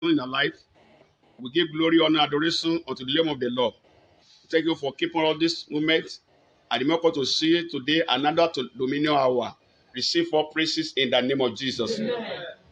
in our life. We give glory, honor, adoration unto the name of the Lord. Thank you for keeping all these moments. And remember to see it today, another dominion hour. Receive all praises in the name of Jesus. Amen.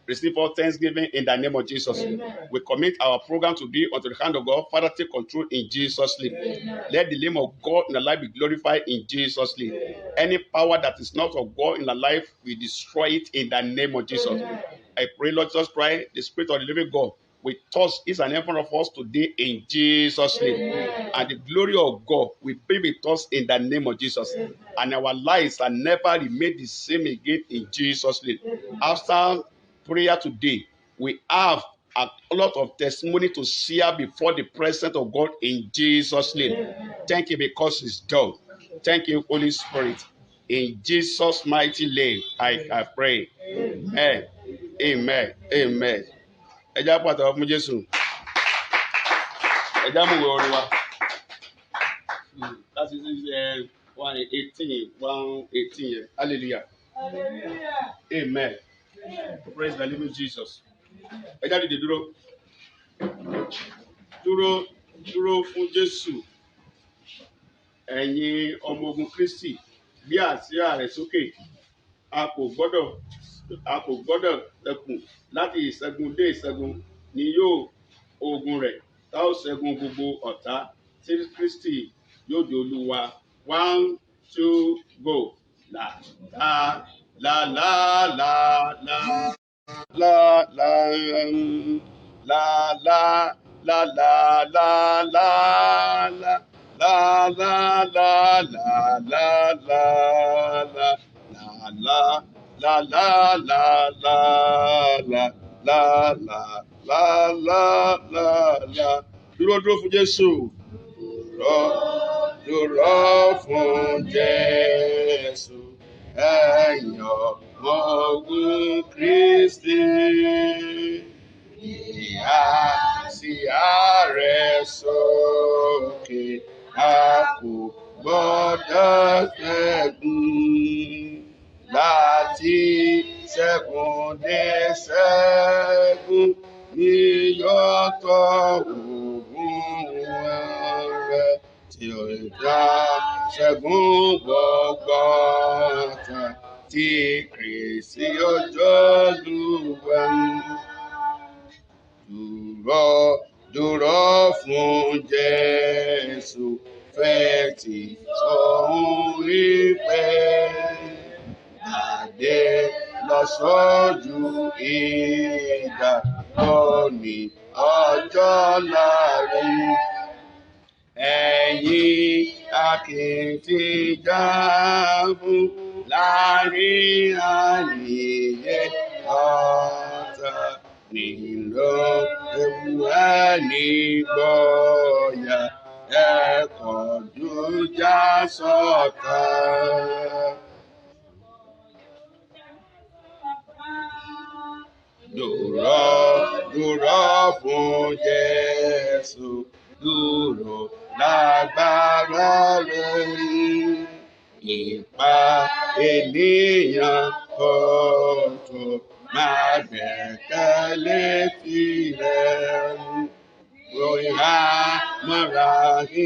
Receive all thanksgiving in the name of Jesus. Amen. We commit our program to be unto the hand of God. Father, take control in Jesus' name. Amen. Let the name of God in the life be glorified in Jesus' name. Amen. Any power that is not of God in the life, we destroy it in the name of Jesus. Amen. I pray, Lord Jesus Christ, the Spirit of the living God, we touch each and every one of us today in Jesus' name. Amen. And the glory of God will be with us in the name of Jesus. Amen. And our lives are never remain the same again in Jesus' name. Amen. After prayer today, we have a lot of testimony to share before the presence of God in Jesus' name. Amen. Thank you because it's done. Thank you, Holy Spirit. In Jesus' mighty name, I pray. Amen. Amen. Amen. Ẹ jẹ́ pàtàkì fún Jésù. Ẹ jẹ́ mú ìwé orin wa. That is 118, 118. Hallelujah. Hallelujah. Amen. Praise the living Jesus. Ẹ jẹ́ dìde dúró. Dúró fún Jésù. Ẹ̀yin ọmọ ogun Kristi, bí àsíá rẹ̀ sókè. A kò gbọ́dọ̀ dẹkùn láti ìṣẹ́gun dé ìṣẹ́gun ni yóò ogun rẹ̀ tá ó ṣẹ́gun gbogbo ọ̀tá tí Kristi yóò di Olúwa. 1, 2, go. La la la la la la la la la la la la la la la. La la la la la la la la la la la la la la. Dúró fún Jésù. Dúró fún Jésù. Ẹ̀yin ọmọ ogun Kristi. Àsíá rẹ̀ sókè. A kò gbọ́dọ̀ ṣẹ́gun láti ṣẹ́gun dé ṣẹ́gun ni yóò tọ́ ogun rẹ̀ tí ó dá ṣẹ́gun gbogbo ọ̀tá tí Kristi ọjọ́ Olúwa. Dúró fún Jésù, fetí sóhun ìpè. Àdé lọ sójú ìjà lónìí ọjọ́ láre. Ẹ̀yin akitijagun láàrin àníyé ọ̀tá. Nílò ewu ẹni gbọ́yà kọjú já sọ́tá. Dúró fún Jésù, dúró lágbára rẹ̀. Ipa ènìyàn kò tó. Máa gbẹ́kẹ̀lé tirẹ̀. Bóyá mọ́ra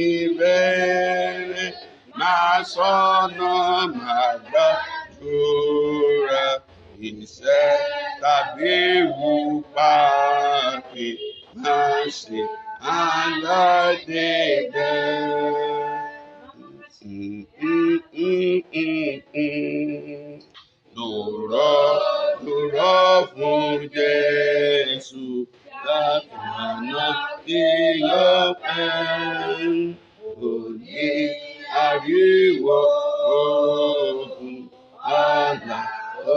ìrẹ́rẹ́, máa sọ́nà máa gbàdúrà. Iṣẹ́ tàbí wù pàkì, máa ṣe aládébẹ̀. Dúró fún Jésù, láfààná ìyọ̀pẹ̀. Òní àríwó ogun, àlà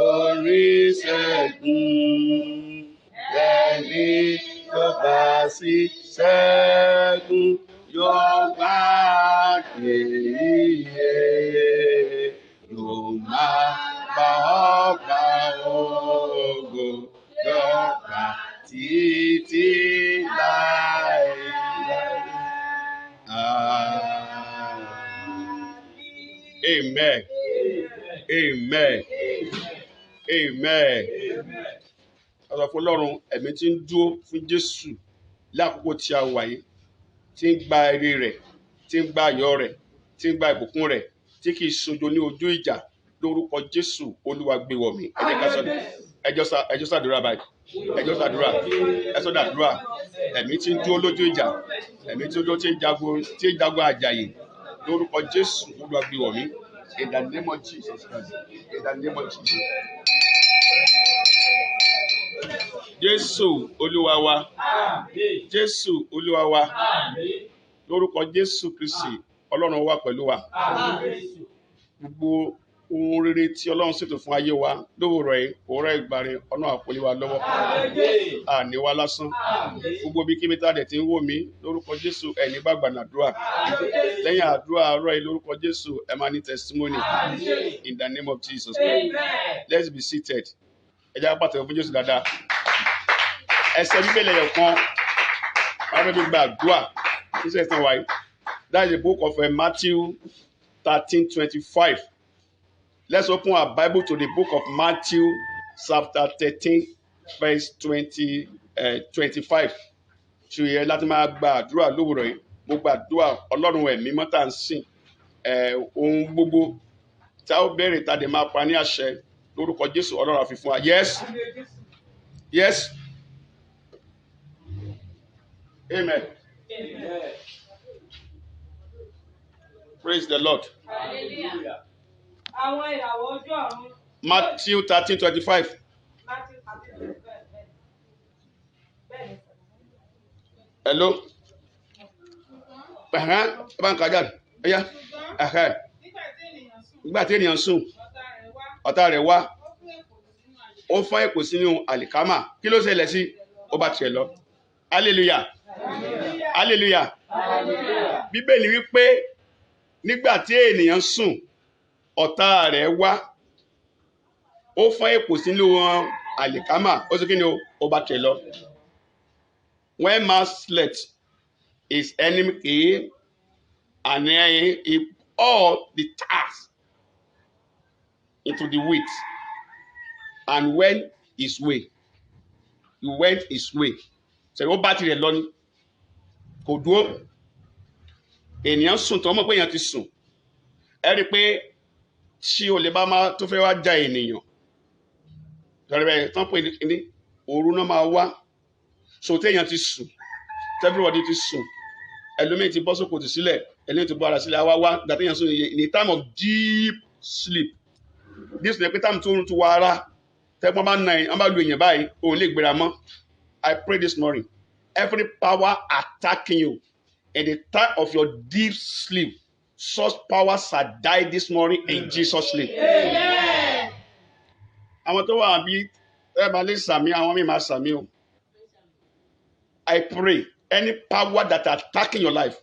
oríṣẹ́gun. Ẹni tó bá sí ṣẹ́gun yóò wá iye. Yóò máa bá ọba ògo jọba títí láéláé. Amen. Amen. Amen. Ọ̀sọ̀ fún Ọlọ́run ẹ̀mí tí ń dúró fún Jésù lákòókò tí a wà yìí, tí ń gba ire rẹ̀, tí ń gba ayọ̀ rẹ̀, tí ń gba ìbùkún rẹ̀, tí kì í ṣojo ní ojú ìjà lórúkọ Jésù Olúwa gbé wọ̀ mí. Ẹjọ́ ṣàdúrà báyìí. Ẹjọ́ ṣàdúrà. Ẹjọ́ ṣàdúrà. Ẹ̀mí tí ń dúró lójú ìjà, ẹ̀mí tí ń dúró tí ń jagun àjàyè lórúkọ Jésù Olúwa gbé wọ̀ mí. In the name of Jesus Christ. In the name of Jesus. Jésù Olúwa wa. Jésù Olúwa wa. Lórúkọ Jésù Kristi Ọlọ́run wà pẹ̀lú wa. Gbogbo ohun rere tí Ọlọ́run ṣètò fún ayé wa lówùrọ̀ yìí, òwúrọ̀ ìgbàre ọ̀nà àpòlé wa lọ́wọ́. Àní wa lásán. Gbogbo bí kíbi tá a dẹ̀ ti ń wò mí lórúkọ Jésù ẹni bá gbà nàdúrà. Lẹ́yìn àdúrà àárọ̀ yìí lórúkọ Jésù ẹ máa ní testimony. In the name of Jesus. Let's be seated. Ẹ jẹ́ pàtàkì fún Jésù dáadáa. Ẹsẹ̀ Bíbélì ẹ̀yọ̀ kan wọ́n fẹ́ gba àdúrà níṣẹ́ ìtàn wáyé. That is the book of Matthew 13:25. Let's open our Bible to the book of Matthew chapter 13 verse 25. Ṣùgbọ́n láti máa gba àdúrà lówùrọ̀ yìí, mo gba àdúrà Ọlọ́run ẹ̀mí mọ́tà ń sìn ohun gbogbo tí a ó bẹ̀rẹ̀ tàdé máa pa ní àṣẹ lórúkọ Jésù Ọlọ́run á fi fún wa. Yes. Yes. Amen. Amen. Praise the Lord. Hallelujah. Matthew 13:25. Hello. Nígbà tí ènìyàn sùn, ọ̀tá rẹ̀ wá, ó fọ́n èpò sínú àlìkámà. Kí ló ṣẹlẹ̀ sí? Ó bá tiẹ̀ lọ. Hallelujah. Hallelujah. Bíbélì wípé nígbà tí ènìyàn sùn, ọ̀tá rẹ̀ wá, ó fọ́n èpò sínú àlìkámà. Ó sì kí ni ó bá tiẹ̀ lọ. When man slept, his enemy came and he poured the tares into the wheat and went his way. He went his way. Ṣé ó bá tirẹ̀ lọ ni? Kò dúró. Ènìyàn sùn tó mọ̀ pé èèyàn ti sùn. Ẹ rí i pé tí olè bá máa tó fẹ́ wá já ènìyàn. Lọ́rọ̀ bẹ́ẹ̀ tán pé ní òru náà máa wá. So téèyàn ti sùn. Everybody ti sùn. Ẹlòmíì ti bọ́ sókòtì sílẹ̀. Ẹlòmíì ti bọ́ ara sílẹ̀. Àwa wá gbà téèyàn sùn in a time of deep sleep. This is the time tó ń tu wa ara. Tẹ́gbọ́n bá na ẹ̀ wọ́n bá lu èèyàn báyìí òun lè gbéra mọ́. I pray this morning, every power attacking you in the time of your deep sleep, such powers shall die this morning in Jesus' name. Amen. Àwọn tó wà bí ẹ bá lè sàmì, àwọn mi máa sàmì o. I pray any power that are attacking your life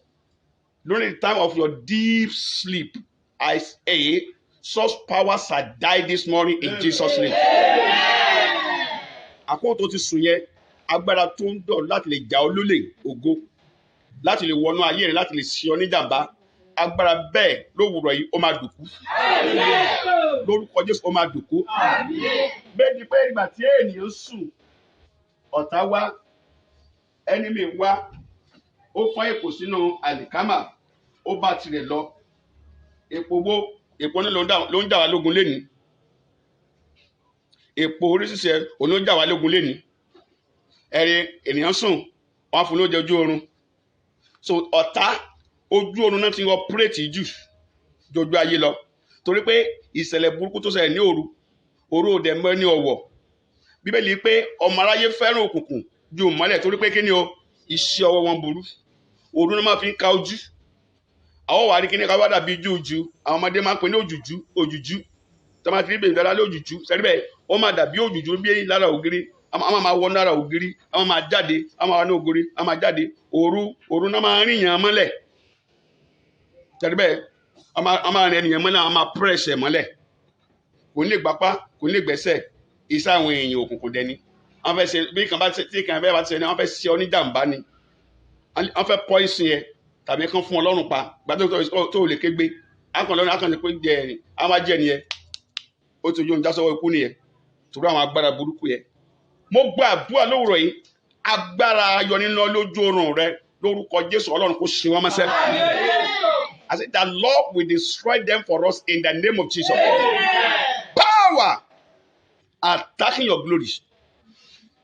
during the time of your deep sleep, I say, such powers shall die this morning in Jesus' name. Àkókò tó ti sùn yẹn. Agbára tó ń dọ̀ láti lè jà ọ́ lólè ògo, láti lè wọnú ayé rẹ̀, láti lè ṣe ọ́ níjàmbá. Agbára bẹ́ẹ̀ lówùrọ̀ yìí ó máa dùkú. Lórúkọ Jésù ó máa dùkú. Bẹ́ẹ̀ ni pé ìgbà tí ènìyàn sùn, ọ̀tá wá, enemy wá, ó fọ́n èpò sínú àlìkámà, ó bá tirẹ̀ lọ. Èpò ní ló ń jà wá lógun lénìí. Èpò oríṣiríṣi òun ló ń jà wá lógun lénìí. Ẹ̀rí ènìyàn sùn, wọ́n fún lóúnjẹ ojú oorun. So ọ̀tá ojú oorun náà ti ń ọpúrẹ́tì jù jojú ayé lọ. Torí pé ìṣẹ̀lẹ̀ burúkú tó ṣẹlẹ̀ ní òru òde mọ́ ní ọ̀wọ̀. Bíbélì pé ọmọ aráyé fẹ́ràn òkùnkùn ju ìmọ́lẹ̀ torí pé kí ni o iṣẹ́ ọwọ́ wọn burú. Òru náà máa fi ń ka ojú. Àwọn wà ní kí ni ká wá dàbí jújú. Àwọn ọmọdé máa ń pè ní òjùjú. Tọ́mọ ti rí bèbí dára lé òjùjú. Sẹ́rí bẹ́ẹ̀ ó máa dàbí òjùjú bí lára ògiri. Àwọn máa wọ náírà ògiri, àwọn máa jáde, àwọn máa wọ ní ògiri, àwọn máa jáde. Òru náà máa rìn yàn mọ́lẹ̀. Tẹ̀lé bẹ́ẹ̀, àwọn máa rìn ènìyàn mọ́lẹ̀, àwọn máa press ẹ̀ mọ́lẹ̀. Kò ní lè gbapá, kò ní lè gbẹ́sẹ̀. Iṣẹ́ àwọn èèyàn òkùnkùn dẹni. Wọ́n fẹ́ ṣe bí kan bá tí kan bẹ́ẹ̀ bá ti ṣe ni wọ́n fẹ́ ṣe ọ ní jàǹbá ni. Wọ́n fẹ́ poison yẹ tàbí kán fún Ọlọ́run pa. Gbàtọ́ tó lè kégbe. Akànlè pé jẹ ẹ̀rìn. Àwọn máa jẹ ẹ̀nìyẹn. Ó ti ojú oúnjẹ sọ́wọ́ ikú nìyẹn. Torí àwọn agbára burúkú yẹn. mo gba àdúrà lówùrọ̀ yìí agbára ayọ̀ nínú lójú oorun rẹ lórúkọ Jésù Ọlọ́run kò ṣe wọ́n mọ́sẹ́. I said the Lord will destroy them for us in the name of Jesus. Power attacking your glory,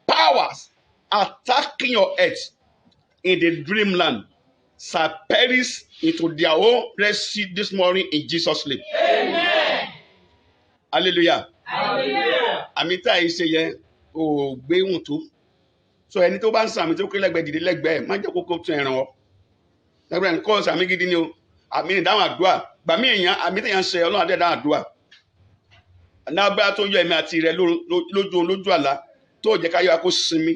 powers attacking your earth in the dreamland shall perish into their own rest this morning in Jesus' name. Amen. Hallelujah. Hallelujah. Àmì tá a yìí ṣe yẹ ò gbé wọn tó. So ẹni tó bá ń sàmì tó kí lẹ́gbẹ̀ẹ́ dìde lẹ́gbẹ̀ẹ́ má jẹ́ kókó tún ẹran ọ. Lẹ́gbẹ̀ẹ́ ní kọ́ sàmì gidi ni o. Àmì ìdáhùn àdúrà. Gbàmí èèyàn àmì tẹ̀yàn ṣe Ọlọ́run adé dáhùn àdúrà. Náà tó yọ ẹ̀mí àti rẹ̀ lójú àlá tó jẹ́ ká yọ akó sinmi.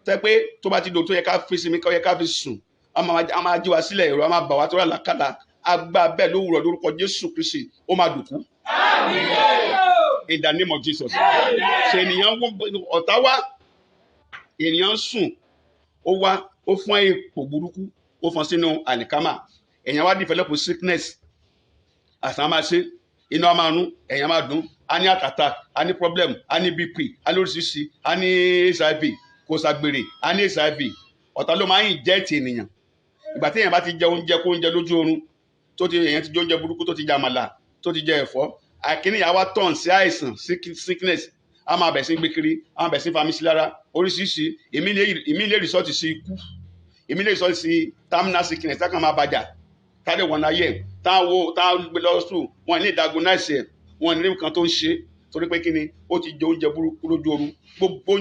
Tẹ́ pé tó bá ti dò tó yẹ ká fi sinmi ká yẹ ká fi sùn. A máa jí wa sílẹ̀ ẹ̀rọ a máa bà wá tó rà lákàlà. Agbá bẹ́ẹ̀ lówùrọ̀ lórúkọ Jésù Kristi ó máa dùkú. In the name of Jesus. Ṣé ènìyàn ọ̀tá wá? Ènìyàn sùn ó wá ó fún ipò burúkú ó fọ́n sínú àlìkámà. Èèyàn wá develop sickness. Àṣà máa ṣe iná máa rún èèyàn máa dùn. A ní àtàtà, a ní problem, a ní BP, a ní oríṣiríṣi, a ní HIV, kò ṣàgbèrè, a ní HIV. Ọ̀tá ló máa ń jẹ́ ti ènìyàn. Ìgbà tí èèyàn bá ti jẹ oúnjẹ kó oúnjẹ lójú oorun tó ti èèyàn ti jẹ oúnjẹ burúkú tó ti jẹ àmàlà tó ti jẹ ẹ̀fọ́ àkíní àwa tọ̀n sí àìsàn sickness a máa bẹ̀ sí gbé kiri a máa bẹ̀ sí fami sí lára oríṣiríṣi èmi lè rìsọ́ọ̀tì sí ikú èmi lè rìsọ́ọ̀tì sí terminal sickness táwọn máa bàjá tádé wọn láyé táwọn gbé lọ sùn wọn ní diagnose ẹ̀ wọn ní nǹkan tó ń ṣe torí pé kíni ó ti jẹ oúnjẹ burúkú lójú oorun gbogbo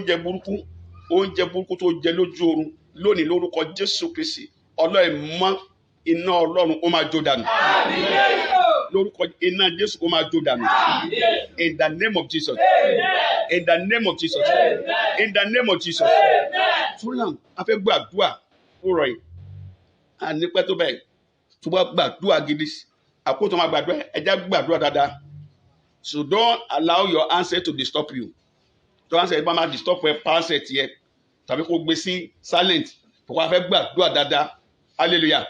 oúnjẹ burúkú tó jẹ lójú oorun lónìí lórúkọ Jésù Kristi Ọlọ́run mọ́ iná Ọlọ́run ó máa jó dànù. Lórúkọ iná Jésù ó máa jó dànù. In the name of Jesus. In the name of Jesus. In the name of Jesus. Fúlàn a fẹ́ gbàdúrà fúnra yìí. A ní pẹ́ tó bẹ́ẹ̀ tó bá gbàdúrà gidi. Àkótó máa gbàdúrà ẹja gbàdúrà dáadáa. So don't allow your answer to disturb you. Tó answer bá máa disturb ẹ pàṣẹ tiẹ̀ tàbí kó gbé sí silent. Kò wá fẹ́ gbàdúrà dáadáa. Hallelujah.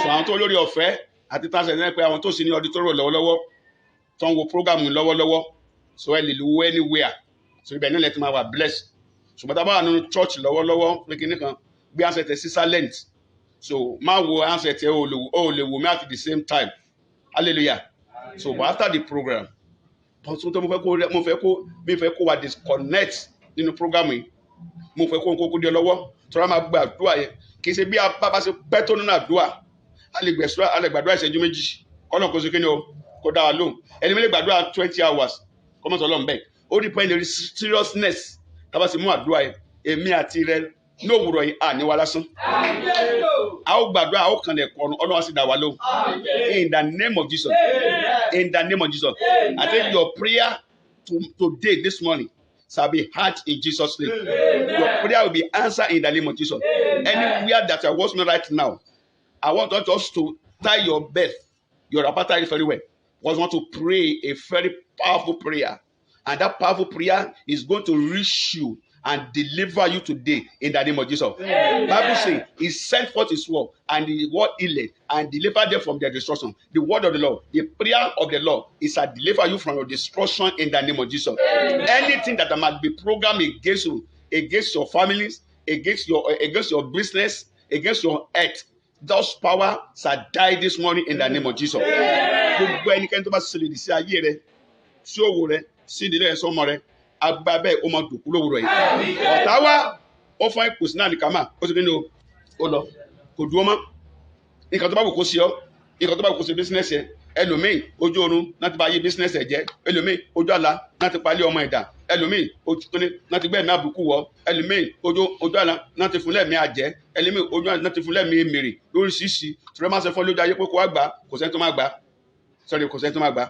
So àwọn tó lórí ọ̀fẹ́ àti tàṣẹ ní pé àwọn tó sì ní auditorium lọ́wọ́lọ́wọ́ tó ń wo program lọ́wọ́lọ́wọ́ so ẹ lè lo anywhere so ibẹ̀ nílẹ̀ tí máa wà blessed ṣùgbọ́n tá a bá wà nínú church lọ́wọ́lọ́wọ́ pé kí nìkan gbé answer tẹ sí silent so má wo answer tẹ o lè wò mí at the same time. Hallelujah. So but after the program mo fẹ́ kó wa disconnect nínú program yìí mo fẹ́ kó kókó dé lọ́wọ́ tó rà máa gbàdúrà yẹn kì í ṣe bí bá ṣe pẹ́ tó nínú àdúrà a lè gbàdúrà ìṣẹ́jú méjì kọ́nà kó ṣe kí ni o kó dá wa lóhùn ẹni mi lè gbàdúrà 20 hours kọ́mọ̀tò ọlọ́run bẹ́ẹ̀ ó rí pẹ́ẹ́n lórí seriousness tábà sì mú àdúrà yẹn èmi àti rẹ ní òwúrọ̀ yìí à ní wa lásán a ó gbàdúrà a ó kàn lẹ̀ kọ́nu ọlọ́run sì dá wa lóhùn in the name of Jesus. In the name of Jesus. I think your prayer today this morning shall be heard in Jesus' name. Your prayer will be answered in the name of Jesus. Anywhere that you're watching right now, I want us to tie your belt, your appetite very well. I want to pray a very powerful prayer. And that powerful prayer is going to reach you and deliver you today in the name of Jesus. The Bible says he sent forth his word and the word healed and delivered them from their destruction. The word of the Lord, the prayer of the Lord is to deliver you from your destruction in the name of Jesus. Anything that might be programmed against you, against your families, against your business, against your health, those power shall die this morning in the name of Jesus. Gbogbo ẹnikẹ́ni tó bá ṣe lòdì sí ayé rẹ, sí òwò rẹ, sí ìdílé rẹ, sọ́mọ rẹ, agbá bẹ́ẹ̀ ó máa dùnkú lówùrọ̀ yìí. Ọ̀tá wá ó fọ́n ipò sínú àlìkámà ó ti nínú ó lọ kò dúró mọ́. Nǹkan tó bá wù kó ṣe ọ́, nǹkan tó bá wù kó ṣe bísínẹ́sì ẹ̀, ẹlòmíì ojú oorun láti bá yé bísínẹ́sì ẹ̀ jẹ́, ẹlòmíì ojú àlá láti palẹ̀ ọmọ ẹ̀dá, ẹlòmíì ojú tó ní láti gbẹ́ ẹ̀mí àbùkù wọ̀, ẹlòmíì ojú àlá láti fún lẹ́ẹ̀mí àjẹ́, ẹlòmíì ojú àlá láti fún lẹ́ẹ̀mí mèrè lóríṣiríṣi tí wọ́n máa ṣe fọ́ lójú ayé pé kó wá gbà kò sẹ́ni tó máa gbà sọ́rí kò sẹ́ni tó máa gbà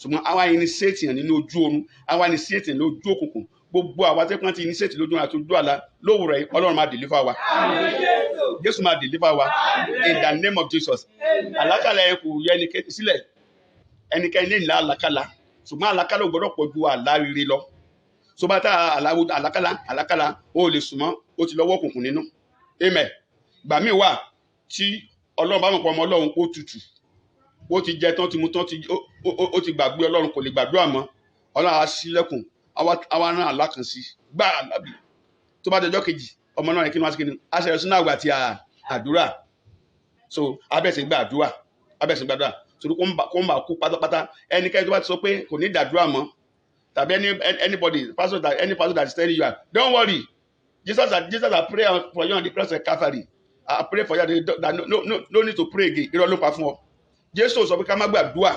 ṣùgbọ́n àwa initiate yẹn nínú ojú oorun àwa initiate yẹn lójú òkùnkùn gbogbo àwa tẹ́ pọ́n ti initiate lójú àti ojú àlá lówùrọ̀ yìí Ọlọ́run máa deliver wa Jésù máa deliver wa in the name of Jesus. Àlákàlà yẹn kò yẹ ẹnikẹ́ni sílẹ̀ ẹnikẹ́ni lè la àlákàlà ṣùgbọ́n àlákàlà ò gbọ́dọ̀ pọ̀ ju àlá rere lọ tó bá tá àlákàlà ó lè sùnmọ́ ó ti lọ́wọ́ òkùnkùn nínú amen. Gbà mí wà tí Ọlọ́run bá mọ̀ pọ̀ ọmọ Ọlọ́run kó tutù ó ti jẹ tán ti mu tán ó ti gbàgbé Ọlọ́run kò lè gbàdúrà mọ́ Ọlọ́run á ṣílẹ̀kùn àwa náà alákànsí gbá àlábì tó bá dọjọ́ kejì ọmọ náà yẹn kí ni wọ́n á sì kí ni a ṣe ẹ̀sùn náà àgbà ti àdúrà so abẹ́sìn gbàdúrà torí kó ń bà kú pátápátá ẹnikẹ́ni tó bá ti sọ pé kò ní ìdàdúrà mọ́ tàbí any pastor that is telling you don't worry Jesus has prayed for you on the cross of Calvary I pray for you that no need to pray again irọ́ ló pa fún ọ Jésù sọ pé ká má gbàdúrà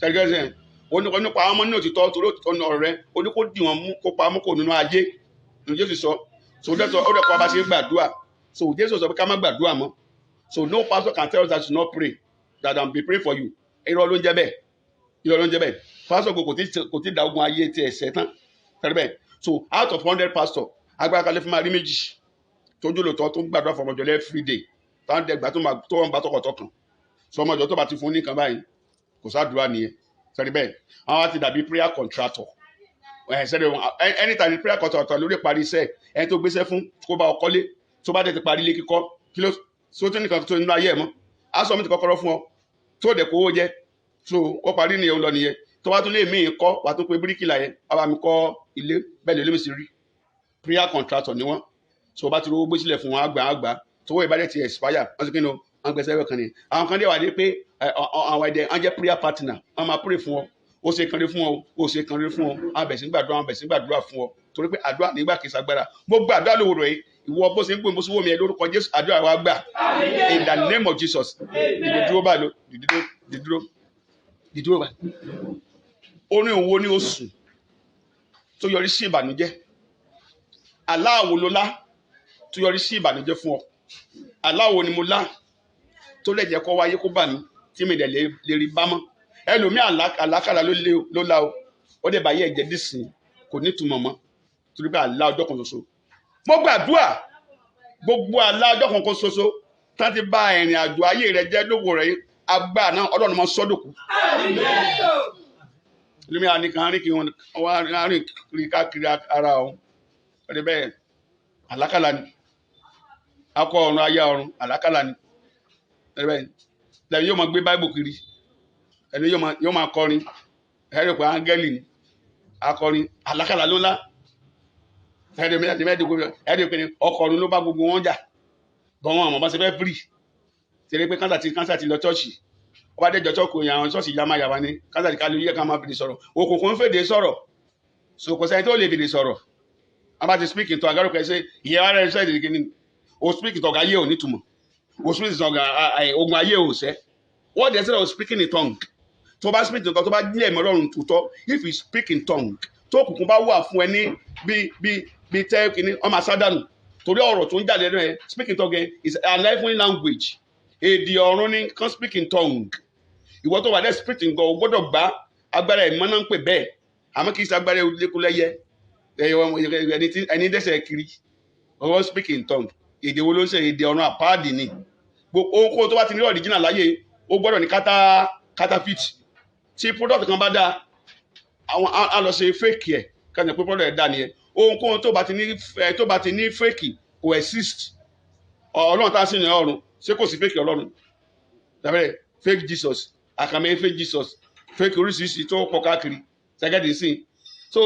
ṣàlùkẹ́sẹ̀ onípa àwọn ọmọ ní òtítọ́ torí òtítọ́ náà rẹ oní kó dì wọ́n mú kó pa mú kó nínú ayé ní Jésù sọ so ó dẹ̀ kọ́ bá ṣe gbàdúrà so Jésù sọ pé ká má gbàdúrà mọ́ so no pastor can tell us that you should not pray that I'm be praying for you irọ́ ló ń jẹ́ bẹ́ẹ̀ pastor kò tí da ogun ayé ti ẹ̀sẹ̀ tán tẹ́lẹ̀ bẹ́ẹ̀ so out of 100 pastor agbára kalẹ̀ fún ma rí méjì tójú lòtọ́ tó ń gbàdúrà fọmọjọ every day táwọn dẹgbà tó wọn bá tọkọtọkàn so ọmọjọ tó bá ti fún ní nǹkan báyìí kò sádùúrà nìyẹn tẹ́lẹ̀ bẹ́ẹ̀ àwọn ti dàbí prayer contractor anytime prayer contractor lórí parí iṣẹ́ ẹni tó gbéṣẹ́ fún kó bá ọkọ́lé tó bá dẹ̀ ti parí ilé kíkọ́ kí ló so tó nìkan tó nínú ayé ẹ̀ mọ́ aṣọ mi ti kọ́kọ́rọ́ fún ọ tó dẹ̀ kówó jẹ so ó parí nìyẹn ó lọ nìyẹn tó bá tún lé mí kọ́ wà tó pe bíríkìlà yẹn àwa mi kọ́ ilé bẹ́ẹ̀ lè lé mi sí rí prayer contractor ni wọ́n so bá ti rówó gbé sílẹ̀ fún wọn àgbà tówó ìbádẹ́ ti expire wọ́n ti kí ni wọ́n gbẹ́sẹ̀ ẹ̀rọ kan ni àwọn kan dé wà dé pé àwọn ẹ̀dẹ̀ wọ́n jẹ́ prayer partner wọ́n máa pray fún ọ ó ṣe kan rí fún ọ ó ṣe kan rí fún ọ àwọn bẹ̀sìn gbàdúrà fún ọ torí pé àdúrà nígbà kìí sagbára mo gba àdúrà lówó rẹ̀ ìwọ bó ṣe ń gbé mo sówó mi ẹ lórúkọ Jésù àdúrà wa gbà in the name of Jesus dìdúró báyìí dìdúró báyìí orin òwò ní oṣù tó yọrí sí ìbànújẹ́ aláwo ló lá tó yọrí sí ìbànújẹ́ fún ọ aláwo ni mo lá tó lè jẹ́ kó wáyé kó bà mí tí mi dẹ̀ lè rí bá mọ́ ẹlòmí àlákàlà ló lá o ó dẹ̀ báyé ẹ̀jẹ̀ dísìn kò ní túmọ̀ mọ́ torí pé àlá ọjọ́ kan ṣoṣo mo gbàdúrà gbogbo àlá ọjọ́ kan ṣoṣo tá ti bá ìrìn àjò ayé rẹ jẹ́ lówó rẹ agbára náà Ọlọ́run máa sọ́dọ̀kú lómi àníkan rìn kí wọ́n rìn kiri káàkiri ara ọ̀hún ọdẹ bẹ́ẹ̀ àlákàlà ni akọ ọ̀run ayé ọ̀run àlákàlà ni ọdẹ bẹ́ẹ̀ lẹ́yìn yóò máa gbé báíbù kiri ẹni yóò máa kọrin ẹ̀rọ pé áńgẹ́lì ni akọrin àlákàlà ló ńlá ẹ̀rọ pé ọkọ̀ ọ̀run ló bá gbogbo wọn jà bọ́n wọn bá ṣe fẹ́ firi tẹ̀lé pé kánsà ti lọ chọ́ọ̀chì ọba dẹ́jọ́ chọ́ọ̀kù àwọn ṣọ́ọ̀ṣì yamayaba ni kánsà ti kálí yẹ ká máa fèdè sọ̀rọ̀ òkùnkùn ń fèdè sọ̀rọ̀ so kò sẹ́ni tó lè fèdè sọ̀rọ̀ a bá ti speak in tongue agárò pẹ̀ ṣe ìyẹn ara ẹ̀ ṣẹ́ẹ̀dì kìíní o speak in tongue ayé ò nítumọ̀ o speak in tongue ogun ayé ò sẹ́ what they say of speaking in tongue tó bá speak in tongue tó bá díẹ̀ mọ́ Ọlọ́run tuntun if you speak in tongue tó òkùnkùn bá wà fún ẹ ní bí tẹ́ kìíní ọmọ asádànù torí ọ̀rọ̀ tó ń jáde lẹ́nu ẹ̀ speak in tongue is a lifelong language èdè ọ̀run ni kan speak in tongue ìwọ tó wà lẹ́ speak in tongue gbọ́dọ̀ gbá agbára ìmọ̀ náà ń pè bẹ́ẹ̀ àmọ́ kì í ṣe agbára lékulẹ́yẹ ẹni dẹ́sẹ̀ kiri ọwọ́ speak in tongue èdè wo ló ń ṣe èdè ọ̀run àpáàdì ni ohun tó bá ti ní original láyé ó gbọ́dọ̀ ní counterfeit tí product kan bá dáa àwọn á lọ ṣe fake ẹ̀ kájà pé product ẹ̀ dáa nìyẹn ohunkóhun tó bá ti ní fake kò exist Ọlọ́run tá a sì ní ọ̀run ṣé kò sí fake Ọlọ́run tàbí fake Jesus àkàmẹ́ fake Jesus fake oríṣiríṣi tó pọ̀ káàkiri ṣẹ́gẹ́dì sí so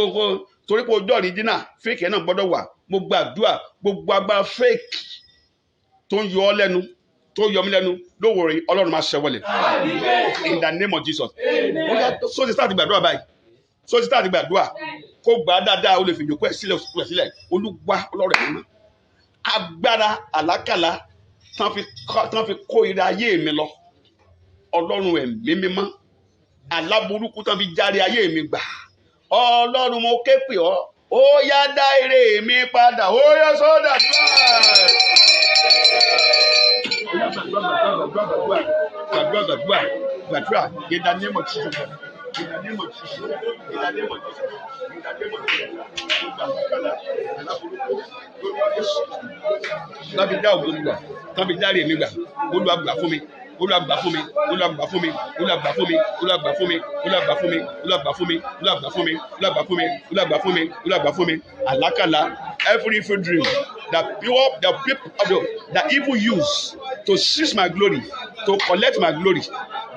torí pé ojú original fake ẹ̀ náà gbọ́dọ̀ wà mo gbàdúrà gbogbo agbára fake tó ń yọ ọ́ lẹ́nu tó yọ mí lẹ́nu lówó rẹ̀ Ọlọ́run máa ṣẹ́wọ́lẹ̀ in the name of Jesus so ti start gbàdúrà báyìí so ti start gbàdúrà kó gbà á dáadáa ó lè fi ìjókòó ẹ̀ sílẹ̀ Olúwa Ọlọ́run ẹ̀ mọ́ agbára àlákàlà tán fi kó ira ayé mi lọ Ọlọ́run ẹ̀mí mímọ́ aláburúkú tán fi járe ayé mi gbà Ọlọ́run mo ké pè ọ́ ó yá dá ire mi padà ó yá sọ́dà gbàdúrà in the name of Jesus in the name of Jesus in the name of Jesus in the name of Jesus láti dá ògo mi gbà láti dá ire mi gbà Olúwa gbà fún mi Olúwa gbà fún mi Olúwa gbà fún mi Olúwa gbà fún mi Olúwa gbà fún mi Olúwa gbà fún mi Olúwa gbà fún mi Olúwa gbà fún mi Olúwa gbà fún mi Olúwa gbà fún mi Olúwa gbà fún mi àlákàlà every evil dream the evil use to seize my glory to collect my glory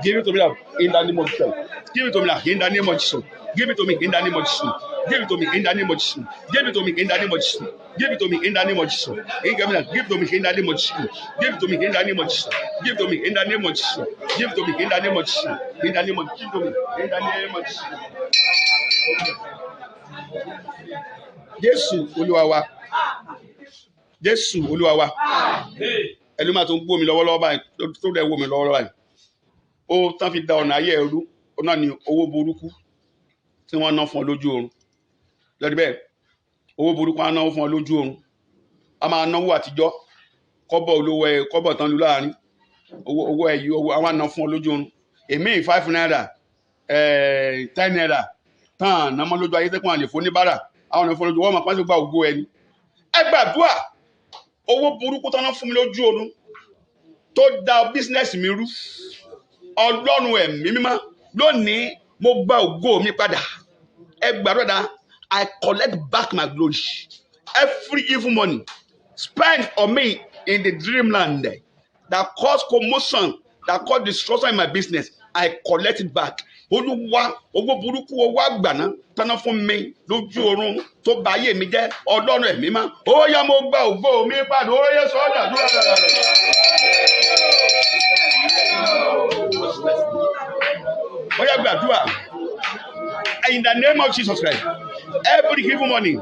Give it to me now in the name of Jesus. Give it to me now in the name of Jesus. Give it to me in the name of Jesus. Give it to me in the name of Jesus. Give it to me in the name of Jesus. Give it to me in the name of Jesus. Give it to me in the name of Jesus. Give it to me in the name of Jesus. Give it to me in the name of Jesus. Give it to me in the name of Jesus. In the name of Jesus. In the name of Jesus. Jésù Olúwa wa. Jésù Olúwa wa. Ẹni máa tó ń gbó mi lọ́wọ́lọ́wọ́ báyìí tó dẹ̀ wò mí lọ́wọ́lọ́wọ́ báyìí. Ó tán fi da ọ̀nà ayé ẹrú ó náà ní owó burúkú tí wọ́n ná fún ọ lójú oorun. Lọ́dún bẹ́ẹ̀ owó burúkú á náwó fún ọ lójú oorun. A máa náwó àtijọ́ kọ́bọ̀ olówó ẹ̀ kọ́bọ̀ tán lu láàrin owó ẹ̀yí owó àwọn àná fún ọ lójú oorun. Èmi 5 naira 10 naira tán nàmọ́ lójú ayé tẹ́kùn àlè fún oníbàárà àwọn ọ̀nà fún lójú wọ́n máa pàṣẹ gba ògo ẹni. Ẹ gbàdúrà owó burúkú tán náà fún mi lójú oorun tó da bísínẹ́sì mi rú. Ọlọ́run ẹ̀mí mímọ́ lónìí mo gba ògo mi padà. Ẹ gbàdúrà I collect back my glory. Every evil money spent on me in the dreamland that caused commotion, that caused destruction in my business, I collect it back. Olúwa owó burúkú owó àgbàná tánà fún mi lójú oorun tó bà ayé mi jẹ́ Ọlọ́run ẹ̀mí mímọ́. Ó yá mo gba ògo mi padà. Ó yẹ sọ́jà dúró. Ó yá gbàdúrà. In the name of Jesus Christ, every evil money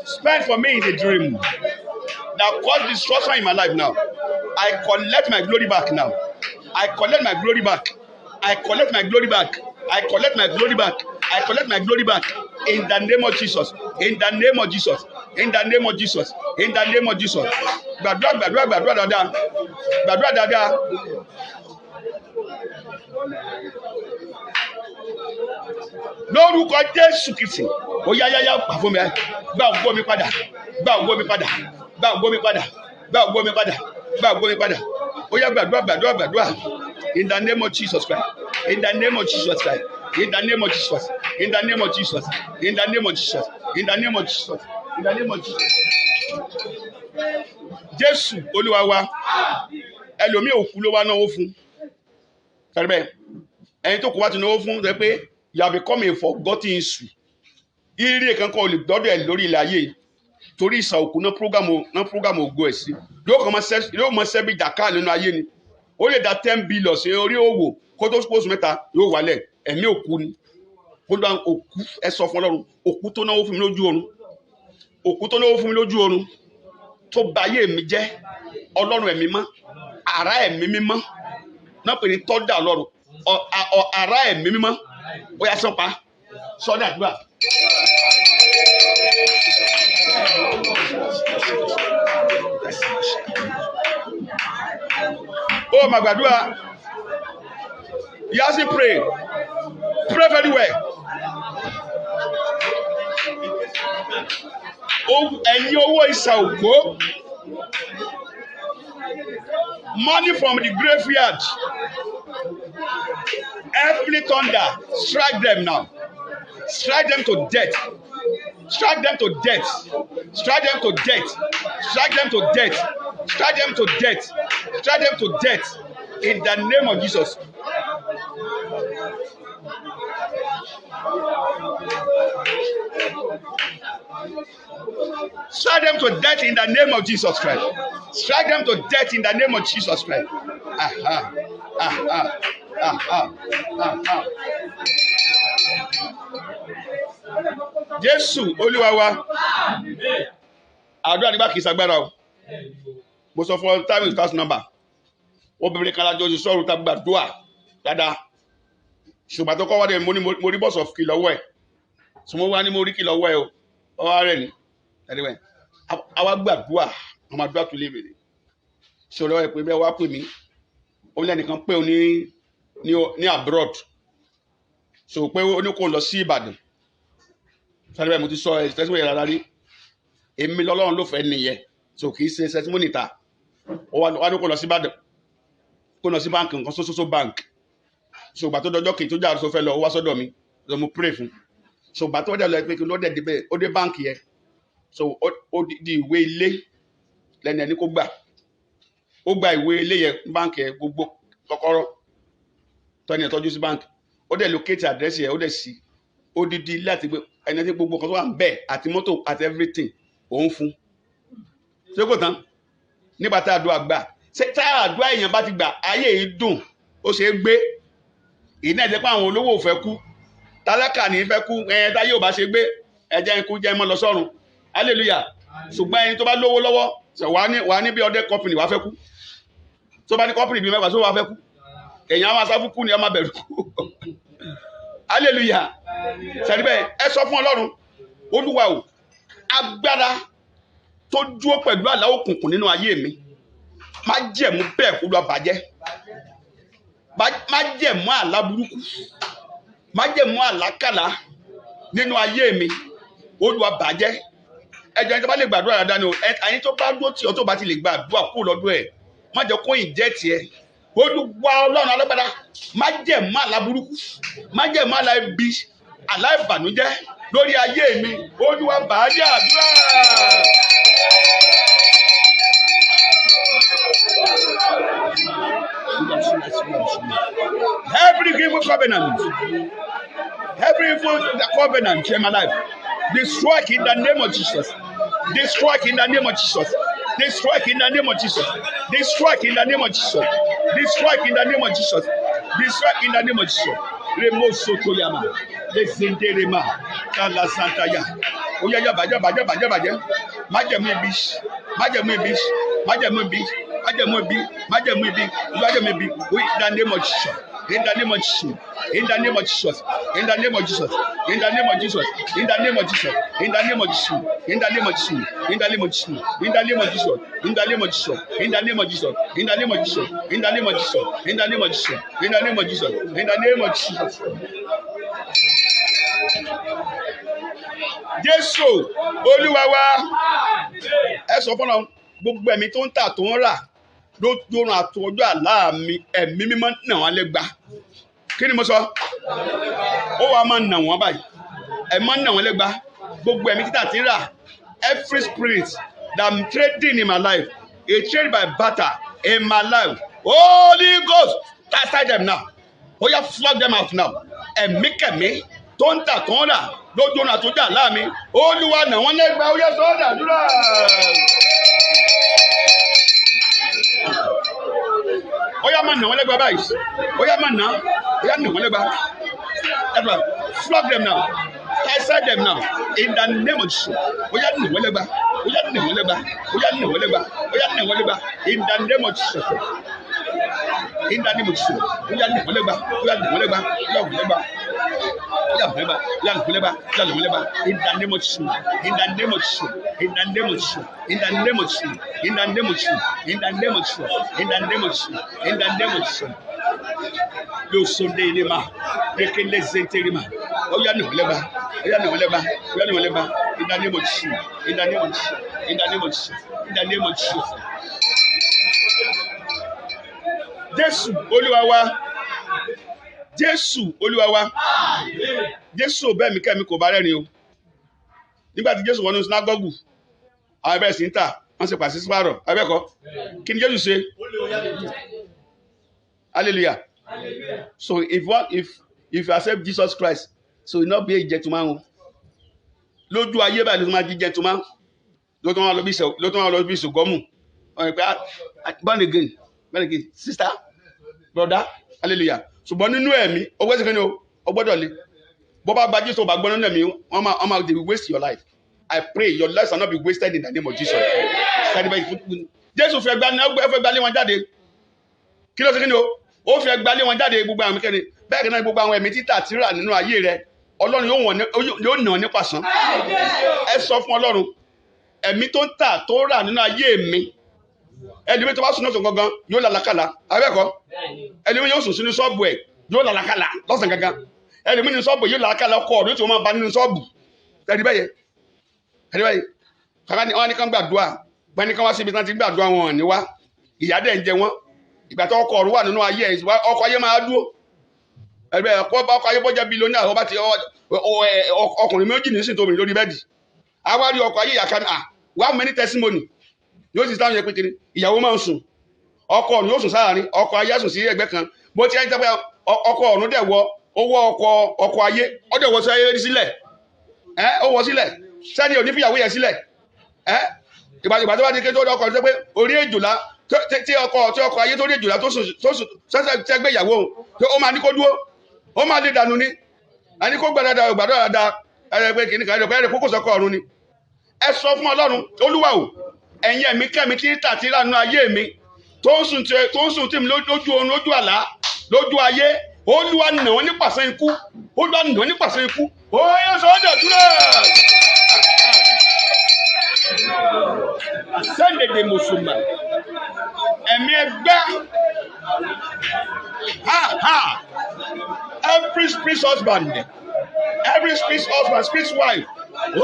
spent for me in a dream that caused destruction in my life now, I collect my glory back now. I collect my glory back. I collect my glory back. I collect my glory back. I collect my glory back. In the name of Jesus. In the name of Jesus. In the name of Jesus. In the name of Jesus. Gbàdúrà dáadáa. Lórúkọ Jésù Kristi ó yá gbà fún mi gbà ògo mi padà gbà ògo mi padà gbà ògo mi padà gbà ògo mi padà gbà ògo mi padà ó yá gbàdúrà in the name of Jesus Christ, in the name of Jesus Christ, in the name of Jesus, in the name of Jesus, in the name of Jesus, in the name of Jesus, in the name of Jesus. Jésù Olúwa wa. Ẹlòmíì òkú ló wá náwó fún kẹrìbẹ ẹni tó kù wá ti náwó fún ṣe pé you have become a forgotten issue. Ire kankan ò lè dọ́dọ̀ ẹ̀ lórí ilẹ̀ ayé torí ìsà òkú náà program ògo ẹ̀ sí yóò mọ sẹ́bi jàkà nínú ayé ni. Ó lè da 10 billion sí orí òwò kó tó oṣù mẹ́ta yóò wálẹ̀ ẹ̀mí òkú ni. Kódà òkú ẹ sọ fún Ọlọ́run òkú tó náwó fún mi lójú oorun òkú tó náwó fún mi lójú oorun tó bà ayé mi jẹ́ Ọlọ́run ẹ̀mí mọ́ àrá ẹ̀mí mímọ́ náà pè ní tọ́jà Ọlọ́run àrá ẹ̀mí mímọ́ ó yá sọ́pa sọ́dà àdúrà. Oh my God, you have to pray very well. Ẹ̀yin owó ìsà òkú, money from the graveyard, every thunder, strike them now, strike them to death, strike them to death, strike them to death, strike them to death, strike them to death, strike them to death, in the name of Jesus. Strike them to death in the name of Jesus Christ. Strike them to death in the name of Jesus Christ. Jésù Olúwa wa. Àdúrà nígbà kìí ṣagbára o. Mo sọ fún ọ time is class number. Obìnrin kan lájọ oṣù sọ́ọ̀rù tàbí gbàdúrà dáadáa. Ṣùgbọ́n tó kọ́ wá dé mo rí bọ́ọ̀sì of kìlọ̀ wẹ̀. Sọ mo wá ní mo rí kìlọ̀ wẹ̀ o. Ọwọ́ rẹ̀ ni. Anyway, àwa gbàdúrà àwọn àdúrà tó lè bèrè. Ṣòro ẹ̀ pé bẹ́ẹ̀ wá pè mí. Ó ní ẹnìkan pé ó ní abroad. So pé ó ní kó lọ sí Ìbàdàn. Sáré bẹ́ẹ̀ mo ti sọ testimony yẹn rárá rí. Èmi lọ́lọ́run ló fẹ́ nìyẹn. So kì í ṣe testimony ta. Ó wá ní kó lọ sí Ìbàdàn. Kó lọ sí báńkì nǹkan Soso bank. So gbà tó dọjọ́ kì í tó jà àrùsọ fẹ́ lọ ó wá sọ́dọ̀ mi. So mo pray fún. So gbà tó dẹ̀ lọ pé kí ló dẹ̀ débẹ̀ ó dé báńkì yẹn. So ó di ìwé ilé lẹ́nu ẹni kó gbà. Ó gba ìwé ilé yẹn báńkì yẹn gbogbo kọ́kọ́rọ́. tọ́ni ẹ̀ tọ́jú sí báńkì ó dẹ̀ locate àdírẹ́sì ẹ̀ ó dẹ̀ sí odidi láti gbé ẹni tí gbogbo kan tó wà ń bẹ̀ àti mọ́tò àti everything òun fún ṣé kò tán nígbà tá a dùn àgbà tá àdúrà èèyàn bá ti gbà ayé yìí dùn ó ṣe é gbé ìdí náà jẹ́ pé àwọn olówó ò fẹ́ kú tálákà ní fẹ́ kú ẹ̀yẹn táyé ò bá ṣe gbé ẹ̀jẹ̀ ikú jẹ́ mọ́ lọ sọ́run hallelujah ṣùgbọ́n ẹni tó bá lówó lọ́wọ́ wà ní bí ọdẹ company wà fẹ́ kú tó bá ní company bí mẹ́fà tó wà fẹ́ kú èèyàn á máa sá fún kú ni á máa bẹ̀rù kú hallelujah ṣàdíbẹ̀ ẹ sọ fún Ọlọ́run Olúwa o agbára tó dúró pẹ̀lú àlá òkùnkùn nínú ayé mi má jẹ̀mú bẹ́ẹ̀ kó lọ bàjẹ́ má jẹ̀mú àlá burúkú má jẹ̀mú àlákàlà nínú ayé mi Olúwa bàjẹ́ ẹjọ́ ẹni tó bá lè gbàdúrà dáadáa ni o ẹni tó bá dúró tí ọ tó bá ti lè gbàdúrà kú lọ́dún ẹ̀ má jẹ́ kó ìjẹ́ tiẹ̀ Olúwa Ọlọ́run alágbára má jẹ̀mú àlá burúkú má jẹ̀mú àlá ibi àlá ìbànújẹ́ lórí ayé mi Olúwa bàjẹ́ àdúrà. Every evil covenant in my life, destroy in the name of Jesus. Destroy in the name of Jesus. Destroy in the name of Jesus. Destroy in the name of Jesus. Destroy in the name of Jesus. Destroy in the name of Jesus. Remoso Koyama. Lezenderema. Kala Santaya. Oya baja. Májẹ̀mú ibi. Májẹ̀mú ibi. In the name of Jesus. In the name of Jesus. In the name of Jesus. In the name of Jesus. In the name of Jesus. In the name of Jesus. In the name of Jesus. In the name of Jesus. In the name of Jesus. In the name of Jesus. In the name of Jesus. In the name of Jesus. In the name of Jesus. In the name of Jesus. In the name of Jesus. In the name of Jesus. In the name of Jesus. Jésù Olúwa wa ẹ sọ fún ọ gbogbo ẹ̀mí tó ń tà tó ń rà ló dórun àtọjọ́ àlá mi ẹ̀mí mímọ́ nà wọ́n lẹ́gbà kí ni mo sọ ó wàá máa nà wọ́n báyìí ẹ̀mí máa nà wọ́n lẹ́gbà gbogbo ẹ̀mí títà tí ń rà every spirit that I'm trading in my life a trade by barter in my life Holy Ghost cast them now ó yá flog them out now ẹ̀mí kẹ̀mí tó ń tà tó ń rà ló dórun àtọjọ́ àlá mi Olúwa nà wọ́n lẹ́gbà ó yá sọ́dà dúró. Oya máa nà wọ́n lẹ́gbàá báyìí. Oya máa nà wọ́n lẹ́gbàá. Flog them now. Cancel them now. In the name of Jesus. Oya nà wọ́n lẹ́gbàá. Oya nà wọ́n lẹ́gbàá. Oya nà wọ́n lẹ́gbàá. Oya nà wọ́n lẹ́gbàá. In the name of Jesus. In the name of Jesus. Oya nà wọ́n lẹ́gbàá. Oya nà wọ́n lẹ́gbàá. Oya nà wọ́n lẹ́gbàá. In the name of Jesus. In the name of Jesus. In the name of Jesus. In the name of Jesus. In the name of Jesus. In the name of Jesus. In the name of Jesus. In the name of Jesus. Lo Sunday ni ma. Ekele zenteri ma. Oya ni oleba. Oya ni oleba. Oya ni oleba. In the name of Jesus. In the name of Jesus. In the name of Jesus. In the name of Jesus. Jésù Olúwa wa. Jésù Olúwa wa. Jésù bẹ́ẹ̀ mi kẹ́mi kò bá rẹ́rìn o. Nígbà tí Jésù wọnú sinagogu, àwọn ẹbẹ̀ sì ń tà, wọ́n sì pàṣẹ sípàrọ̀, abẹ́kọ̀. Kí ni Jésù ṣe? Hallelujah. So if you accept Jesus Christ, so you not be a gentleman. Lójú ayé báyìí ló tún máa di gentleman. Ló tún máa lọ bí ìṣògọ́mù. Born again, sister, brother, hallelujah. Ṣùgbọ́n nínú ẹ̀mí, ó gbẹ́sẹ̀ kẹ́ni o, ó gbọ́dọ̀ le. Bó bá gba Jésù bá gbọ́n nínú ẹ̀mí, wọ́n máa they will waste your life. I pray your life shall not be wasted in the name of Jesus. Jésù fẹ́ gbalé wọn jáde. Kí ló ṣe kí ni o? Ó fẹ́ gbalé wọn jáde gbogbo àwọn kẹ́ni. Bẹ́ẹ̀ kí náà gbogbo àwọn ẹ̀mí títà tí rà nínú ayé rẹ̀. Ọlọ́run yóò nà nípa sàn. Ẹ sọ fún Ọlọ́run, ẹ̀mí tó ń tà tó rà nínú ayé mi. Ẹni tó bá sùn lọ́sàn gangan yóò làlàkàlà. Abẹ́kọ̀. Ẹni yóò sùn sínú ṣọ́ọ̀bù ẹ̀ yóò làlàkàlà lọ́sàn gangan. Ẹni nínú ṣọ́ọ̀bù yóò làlàkàlà ọkọ̀ ọ̀dọ́ tí wọ́n máa bá nínú ṣọ́ọ̀bù. Ẹni bẹ́yẹ. Kàkà ni wọ́n ní kán gbàdúrà. Gbani kan wá síbi tí wọ́n ti gbàdúrà wọn ní wá. Ìyà dẹ̀ ń jẹ wọ́n. Ìgbà tó ọkọ̀ ọ̀rọ̀ wà nínú ayé ẹ̀ ọkọ̀ ayé máa dúró. Ẹgbẹ́ ọkọ̀ ayé bọ́jẹ́ bílíọ̀nù àwọn bá ti ọkùnrin méjì ní sìn tóbi lórí bẹ́ẹ̀dì. A wá rí ọkọ̀ ayé ìyàká ni wá many testimony. Yóò ti sáwọn yẹn pé kiri ìyàwó máa ń sùn. Ọkọ ni yóò sùn sáàárín ọkọ̀ ayé sùn sí ẹgbẹ́ kan. bó ti ẹ jẹ́ pé ọkọ ọ̀run dẹ̀ wọ owó ọkọ ayé ó dẹ̀ wọ sí ayé sílẹ̀ ó wọ sílẹ̀ sẹ́ni òní fìyàwó yẹn sílẹ̀ ìgbà tó bá di ké tó ọkọ tó pé orí èjòlá tí ọkọ ayé tó rí èjòlá tó sùn sẹ́sẹ́ gbé ìyàwó ó máa ní kó dúró ó máa lè dànù ni àní kó gbàdàdà pé kìnnìkan ẹ̀rọ kókò sọ́kọ ọ̀run ni ẹ sọ fún Ọlọ́run Olúwa o ẹ̀yin ẹ̀mí kẹ́mi tí tàtí lánàá ayé mi tó ń sùn tí mi lójú oorun lójú àlá lójú ayé Olúwa nà wọ́n nípasẹ̀ ikú Olúwa nà wọ́n nípasẹ̀ ikú ó yẹ sọ́dọ̀ dúró. Sẹ́ndẹ̀dẹ̀ mùsùlùmá ẹ̀mí ẹgbẹ́ every spirit husband spirit wife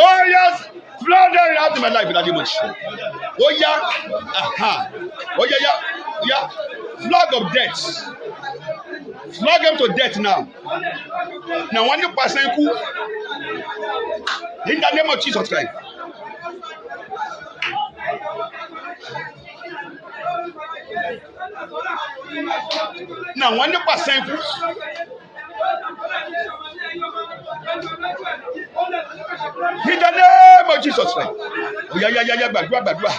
oh yes flow them out in my life in that image oh yeah flag of death flag them to death now wọ́n ní pàṣẹ ikú in the name of Jesus Christ. Now, wọ́n ní pàṣẹ ikú. In the name of Jesus Christ. Oya gbàdúrà.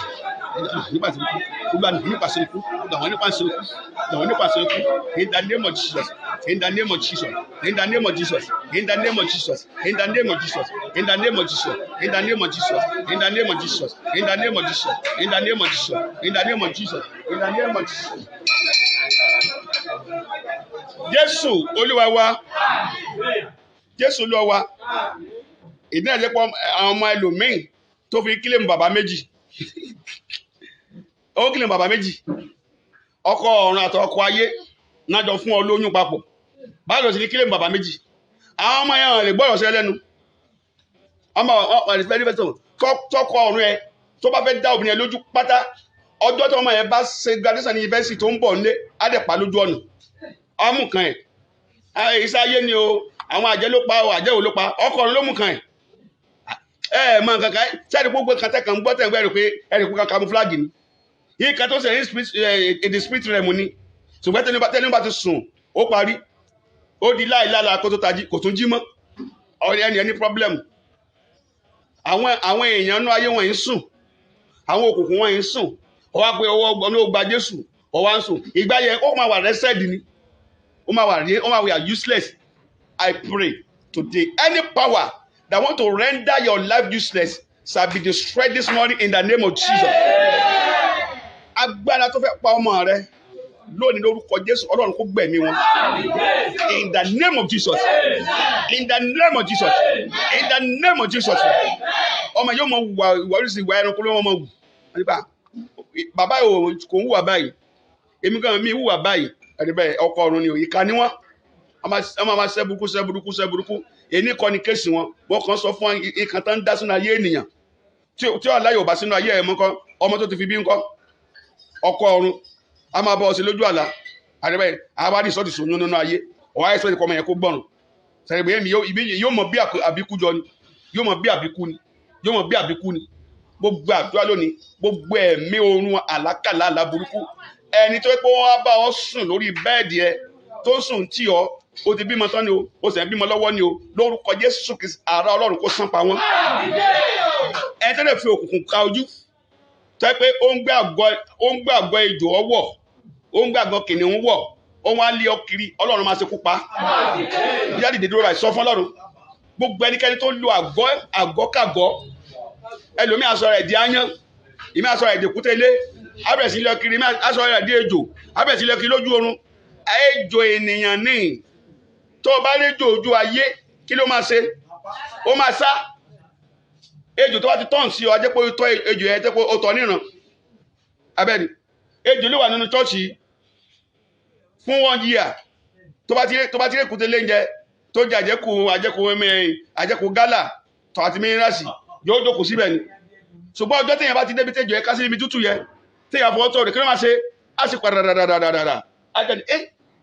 Nípasẹ̀ ikú. In the name of Jesus. In the name of Jesus. In the name of Jesus. In the name of Jesus. In the name of Jesus. In the name of Jesus. In the name of Jesus. In the name of Jesus. In the name of Jesus. In the name of Jesus. In the name of Jesus. In the name of Jesus. Jésù Olúwa wa. Jésù Olúwa wa. Ìdí náà jẹ́ pé àwọn ọmọ ẹlòmíì tó fi kílèmù bàbá méjì. Ó kílèmù bàbá méjì. Ọkọ ọ̀run àti ọkọ ayé náà jọ fún ọ lóyún papọ̀. Báwo sì ní kílèmù bàbá méjì? Àwọn ọmọ yẹn lè gbọ́dọ̀ sí ẹlẹ́nu. Ọmọ tọkọ ọ̀run ẹ tó bá fẹ́ dá obìnrin lójú pátá ọjọ́ tí ọmọ yẹn bá ṣe graduation ní yunifásitì tó ń bọ̀ nílé á dẹ̀ pa lójú ọ̀nà. Ọmú kan ẹ̀ iṣẹ́ ayé ni o àwọn àjẹ́ ló pa o àjẹ́ ò ló pa ọkọ ọ̀run ló mú kan ẹ̀ mọ nǹkan kan sẹ́ẹ̀dì gbogbo kan tẹ̀kàn gbọ́ tẹ̀ ń gbẹ́rù pé ẹ̀rì kó kankan mú fúláàgì ni yìí kan tó ṣe èdè spirit rẹ̀ mu ni ṣùgbọ́n tẹ́ni bá ti sùn ó parí ó di láìlála kó tó tají kò tún jí mọ́ ọ̀rẹ́ ẹni problem àwọn èèyàn inú ayé wọn yìí sùn àwọn òkùnkùn wọn yìí sùn ọwọ́ pé ọwọ́ ọgbọ́n ló gba Jésù ọwọ́ ń sùn ìgbà yẹn ó máa wà rested ni ó máa wà useless. I pray today any power that want to render your life useless shall be destroyed this morning in the name of Jesus. Agbára tó fẹ́ pa ọmọ rẹ lónìí lórúkọ Jésù Ọlọ́run kó gbẹ̀mí wọn. In the name of Jesus. In the name of Jesus. In the name of Jesus. Ọmọ yóò mọ wà oríṣi ìwà ẹranko ló wọ́n mọ wù. Bàbá yóò kò ń wà báyìí. Èmi gan mi wùwà báyìí. Ẹ̀rẹ̀bẹ̀ ọkọ ọ̀run ni ìkà ni wọ́n. Ọmọ máa ṣẹ́ burúkú. Èní kọ́ ni kéèsì wọn. Wọ́n kàn sọ fún ìkan tó ń dá sínú ayé ènìyàn. Tí ọ̀la yóò bá sínú ayé ẹ̀ mọ́ kọ́ ọmọ tó ti fi bí ń kọ́. Ọkọ ọ̀run a máa bọ́ ọ sí lójú àlá. Ẹ̀rẹ̀bẹ̀ àwárí ìsọ́tì sòyún nínú ayé. Ọ̀wá ẹ̀sọ́ ìkọ́ ọmọ yẹn kó gbọ́rùn. Sẹ̀rẹ̀bẹ̀ yóò mọ bí àbíkú jọ ni. Yóò mọ bí àbíkú ni. Gbogbo àdúrà lónìí gbogbo ẹ̀mí oorun àlákàlà àlá burúkú ẹni tó pé wọ́n á bá ọ sùn lórí bẹ́ẹ̀dì ẹ tó sùn tí ọ o ti bímọ tán ni o o sì ń bímọ lọ́wọ́ ni o lórúkọ Jésù Kristi ara Ọlọ́run kó sán pa wọ́n. ẹni tó lè fi òkùnkùn ka ojú tó pé ó ń gbé àgọ́ ejò ọwọ́ ó ń gbé àgọ́ kìnìún wọ̀ ó wá lé ọ kiri Ọlọ́run máa ṣekú pa. jáde dèdè rà sọ fún Ọlọ́run gbogbo ẹnikẹ́ni tó lo àgọ́ ẹlòmí aṣọ rẹ̀ di áyán ìmí aṣọ rẹ̀ di kútélé abẹ̀sí lọ kiri ìmí aṣọ rẹ̀ di ejò abẹ̀sí lọ kiri lójú oorun ejò ènìyàn ní tó bá léjò ojú ayé kí ló máa ṣe ó máa sá ejò tó bá ti tọ́n sí ọ ajẹ́ pé ó tọ́ ejò yẹn jẹ́ pé ó tọ́ níran abẹ́ni ejò ló wà nínú chọ́ọ̀chì fún 1 year tó bá ti rí kútélé ń jẹ tó jẹ àjẹkù gálà tó àti mínírààsì yóò jókòó síbẹ̀ ni ṣùgbọ́n ọjọ́ téèyàn bá ti débi téjò ẹ ká sí ibi tútù yẹ téèyàn fọwọ́ tọ́ rẹ̀ kí ló máa ṣe á sì padà dáadáa ajẹ́ni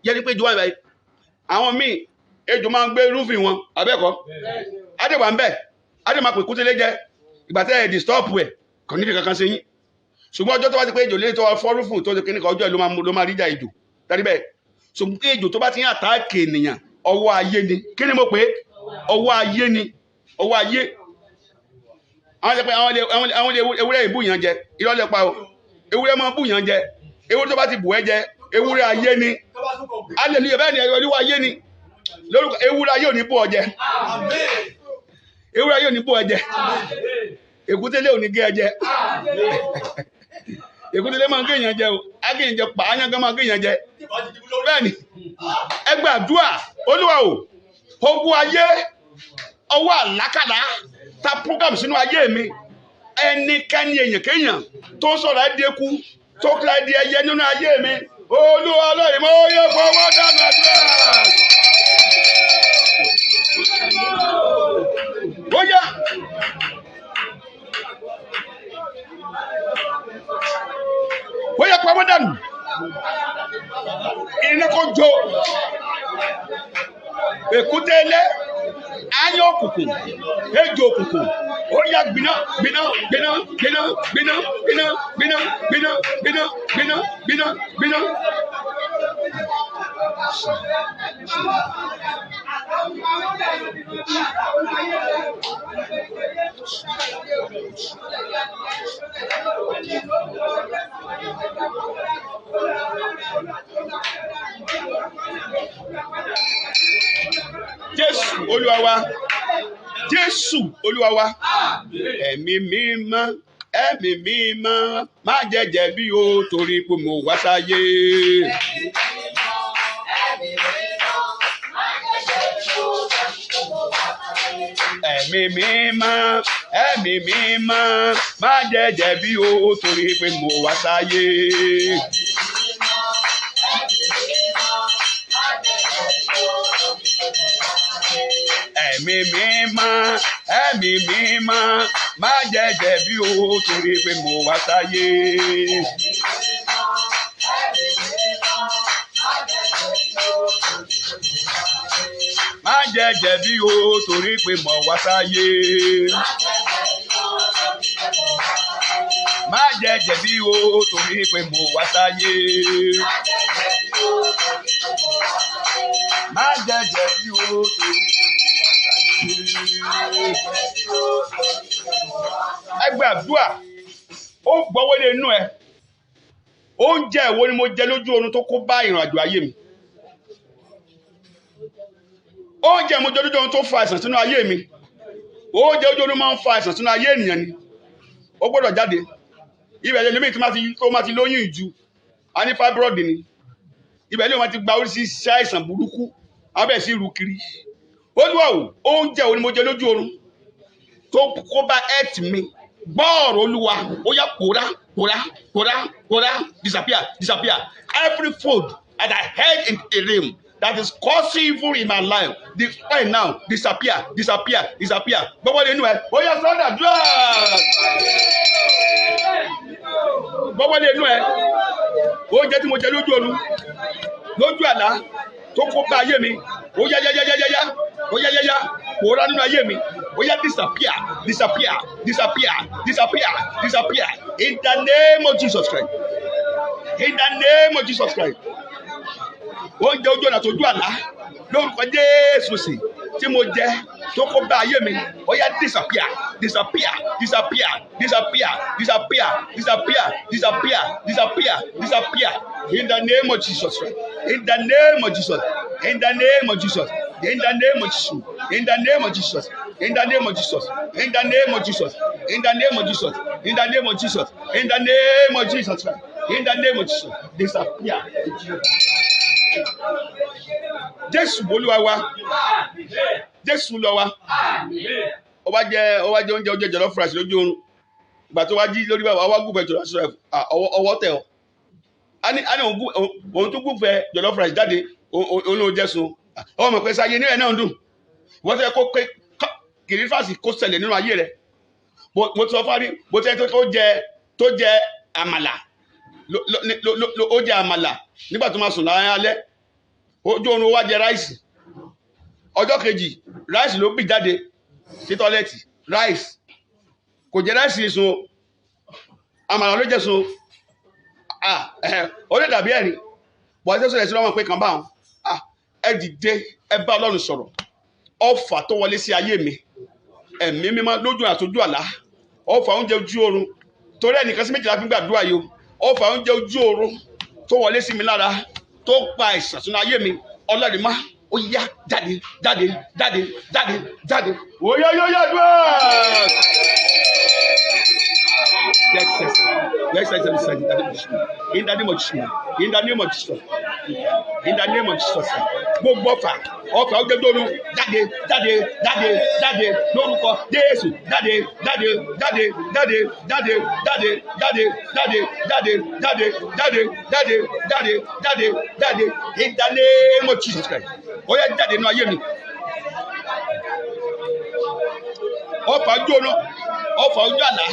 yẹ ni pé ejò wà báyìí àwọn míì ejò máa ń gbé rúfin wọn abẹ́ẹ̀kọ́ adéwà ń bẹ̀ adé máa pè kútélé jẹ ìgbà tẹ́ ẹ̀ di stọ́ọ̀pù ẹ̀ kò ní fi kankan ṣe yín ṣùgbọ́n ọjọ́ tó bá ti pé ejò lé tó fọ́ rúfin tó ti kíní kan ọjọ́ ló máa ríjà ejò dárí bẹ́ẹ̀ ṣùgbọ́n ejò tó bá ti ń àtàkì ènìyàn ọwọ́ ayé ni. Kí ni mo pè é? Ọwọ́ ayé ni. Ọwọ́ ayé. Àwọn ewúrẹ́ ìbúyàn jẹ irọ́ lẹ́pa o. Ewúrẹ́ máa búyàn jẹ. Ewúrẹ́ tó bá ti bù ẹ́ jẹ ewúrẹ́ ayé ni. Hallelujah, bẹ́ẹ̀ ni olúwa ayé ni. Lórúkọ ewúrẹ́ ayé ò ní bú ọ jẹ. Ewúrẹ́ ayé ò ní bú ọ jẹ. Èkútélé ò ní gé ẹ jẹ. Èkútélé máa ń gé èèyàn jẹ o. Agéyàn jẹ pa áyán gan máa ń gé èèyàn jẹ. Bẹ́ẹ̀ ni ẹ gbàdúrà olúwa o. Ogun ayé ọwọ́ àlákàlà ta program sínú ayé mi. Ẹnikẹ́ni èèyàn kéèyàn tó sọ̀rọ̀ ẹ́ di eku tó kíra ẹ́ di ẹyẹ nínú ayé mi. Olúwa Ọlọ́run mo yẹ fọwọ́ dáná àdúrà. Ó yá. Ó yá pamọ́ dànù. Iná kò jó. Èkúté ilé. Ayé òkùnkùn. Ejò òkùnkùn. Ó yá gbiná gbiná gbiná gbiná gbiná gbiná gbiná gbiná gbiná gbiná gbiná gbiná. Jésù Olúwa wa. Jésù Olúwa wa. Ẹ̀mí mímọ́, ẹ̀mí mímọ́, má jẹ́jẹ́ bí o torí pé mo wá sáyé. Ẹ̀mí mímọ́, ẹ̀mí mímọ́, má jẹ́jẹ́ bí o torí pé mo wá sáyé. Ẹ̀mí mímọ́, ẹ̀mí mímọ́, má jẹ́jẹ́ bí o torí pé mo wá sáyé. Má jẹ́jẹ́ bí o torí pé mo wá sáyé. Má jẹ́jẹ́ bí o torí pé mo wá sáyé. Má jẹ́jẹ́ bí o torí pé ẹ gbàdúrà ó gbọ́wọ́ lé inú ẹ. Oúnjẹ wo ni mo jẹ lójú oorun tó kó bá ìrìn àjò ayé mi? Oúnjẹ mo jẹ lójú oorun tó fa àìsàn sínú ayé mi. Oúnjẹ ojú oorun máa ń fa àìsàn sínú ayé ènìyàn ni. Ó gbọ́dọ̀ jáde. Ibẹ̀ lè lómi tó máa ti lóyún ìju. A ní fibroid ni. Ibẹ̀ lè máa ti gba oríṣiríṣi àìsàn burúkú. Abẹ́ sí ru kiri. Olúwa o, oúnjẹ wo ni mo jẹ lójú oorun tó kó bá health mi? Gbọ́ọ̀rọ̀ Olúwa, ó yá pòórá pòórá pòórá pòórá disappear disappear. Every food that I had in a realm that is causing evil in my life, right now disappear disappear disappear. Gbọ́wọ́ lé inú ẹ, ó yá sọ́dà dúrà. Gbọ́wọ́ lé inú ẹ, oúnjẹ tí mo jẹ lójú oorun lójú àlá tó kó bá ayé mi, ó yá yá yá yá yá. Ó yá yá yá pòórá nínú ayé mi. Ó yá disappear disappear disappear disappear disappear in the name of Jesus Christ. In the name of Jesus Christ. Oúnjẹ ojú ọ̀nà tójú àlá lórúkọ Jésù sí tí mo jẹ tó kó bá ayé mi. Ó yá disappear disappear disappear disappear disappear disappear disappear disappear disappear in the name of Jesus Christ. In the name of Jesus. In the name of Jesus. In the name of Jesus. In the name of Jesus. In the name of Jesus. In the name of Jesus. In the name of Jesus. In the name of Jesus. In the name of Jesus. In the name of Jesus. Disappear. Jésù Olúwa wa. Jésù lọ wa. Ó wá jẹ oúnjẹ jollof rice lójú oorun. Ìgbà tó wá jí lórí bàbá wa gùnfẹ̀ jollof rice ọwọ́ tẹ̀ ọ́. A ní òun tó gùnfẹ̀ jollof rice jáde olóò jẹ́sùn. Ọmọ pẹ́ sáyé ní ẹ̀ náà dùn. Wọ́n tẹ́ kó pé kìrì fásitì kó ṣẹlẹ̀ nínú ayé rẹ̀. Mo ti sọ fárí bó tẹ́ tó jẹ àmàlà ó jẹ àmàlà nígbà tó máa sùn láyé alẹ́. Ojú oorun wá jẹ ráìsì. Ọjọ́ kejì ráìsì ló bì jáde sí tọ́lẹ́tì. Ráìsì kò jẹ ráìsì sun àmàlà ló jẹ sun. Ó lè dàbí ẹ̀rín bọ̀ ẹ sọ̀rọ̀ ẹ̀sìn lọ́wọ́ pé kàn bá wọn ẹ dìde ẹ bá Ọlọ́run sọ̀rọ̀ ọfà tó wọlé sí ayé mi ẹ̀mí mímọ́ lójú àtòjú àlá ọfà oúnjẹ ojú oorun torí ẹnìkan sí méjìlá fi ń gbàdúrà yìí ọfà oúnjẹ ojú oorun tó wọlé sí mi lára tó pa àìsàn sínú ayé mi Ọlọ́run má ó yá jáde jáde jáde jáde jáde oyóyóyóyó. Yes, in the name of Jesus, in the name of Jesus, in the name of Jesus. Gbogbo ọfà oúnjẹ dóoru jáde jáde jáde jáde lórúkọ Jésù jáde jáde jáde jáde jáde jáde jáde jáde jáde jáde jáde jáde jáde jáde jáde in the name of Jesus Christ. Ó yá jáde nínú ayé mi. Ọfà ojú oorun ọfà ojú àlá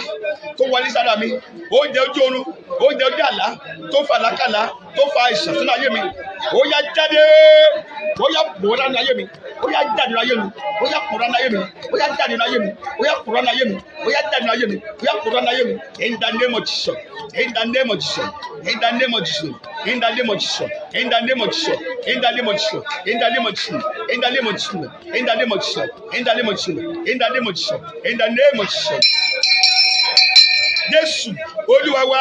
tó wọlé sára mi oúnjẹ ojú oorun oúnjẹ ojú àlá tó fa àlákàlà tó fa àìsàn sínú ayé mi ó yá jáde ó yá pòórá nínú ayé mi ó yá jáde nínú ayé mi ó yá pòórá nínú ayé mi ó yá jáde nínú ayé mi ó yá pòórá nínú ayé mi ó yá jáde nínú ayé mi ó yá pòórá nínú ayé mi in the name of Jesus, in the name of Jesus, in the name of Jesus, in the name of Jesus, in the name of Jesus, in the name of Jesus, in the name of Jesus, in the name of Jesus, in the name of Jesus, in the name of Jesus, in the name of Jesus, in the name of Jesus. Jésù Olúwa wa,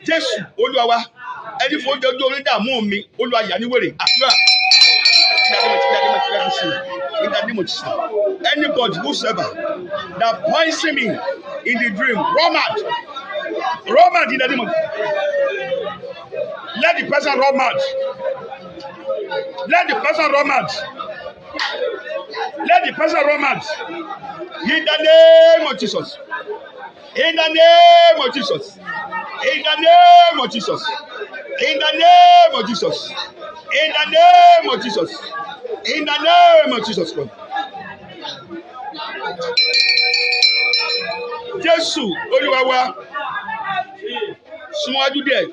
Jésù Olúwa wa, ẹni fún oúnjẹ ojú orin dààmú mi Olúwa yà ní wèrè àdúrà. In the name of Jesus, anybody whosoever that poison me in the dream, run mad in the name of Jesus. Let the person run mad. Let the person run mad. Let the person run mad. In the name of Jesus. In the name of Jesus. In the name of Jesus. In the name of Jesus. In the name of Jesus. In the name of Jesus. Jésù Olúwa wa. Súnmọ́wájú díẹ̀.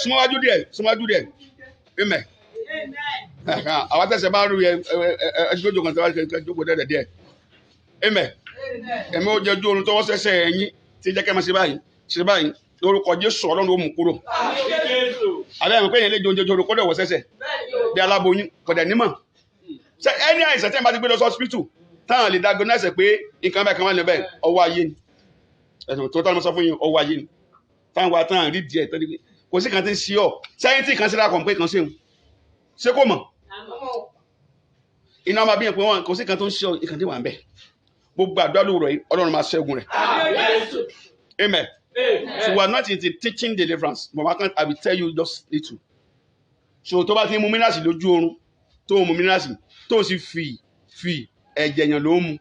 Súnmọ́wájú díẹ̀. Súnmọ́wájú díẹ̀. Amen. Àwọn àtẹ̀sẹ̀ bá rú ẹjọ́jọ́ kan tó wá jókòó dẹ́dẹ̀ díẹ̀. Amen. Ẹ̀mí ó jẹ́ ojú oorun tó wọ́n sẹ́sẹ̀ ẹ̀yìn tí jẹ́ kẹ́ máa ṣe báyìí lórúkọ Jésù Ọlọ́run ó mú kúrò. Àbẹ́ ẹ̀mí pé yẹn lè jẹ oúnjẹ oorun kó dẹ̀ wọ́ sẹ́sẹ̀ bí aláboyún kọ̀dẹ̀ nímọ̀. Ẹni àìsàn tí ẹ̀ bá ti gbé lọ sí hospital táwọn lè diagnose pé nǹkan bẹ́ẹ̀ kan wà níbẹ̀ ọwọ́ ayé ni. Ẹ̀sùn tó tọ́ ni mo sọ fún yín ọwọ́ ayé ni. Táwọn wa táwọn rí díẹ̀ kò sí kan tí ń ṣe ọ́ sẹ́yìn tí kan sí lákàn pé kan ṣe ń ṣe kò mọ̀. Iná máa bí yẹn pé wọn kò sí kan tó ń ṣe ọ́ ìkàn tí wà ń bẹ̀. Gbogbo àdúrà lóòrọ̀ yìí Ọlọ́run máa ṣẹ́gun rẹ̀. Amen. So we are not into teaching deliverance, but I will tell you just little. So tó bá ti mú mínásì lójú oorun tó mú mínásì tó sì fi ẹ̀jẹ̀ èèyàn ló mú.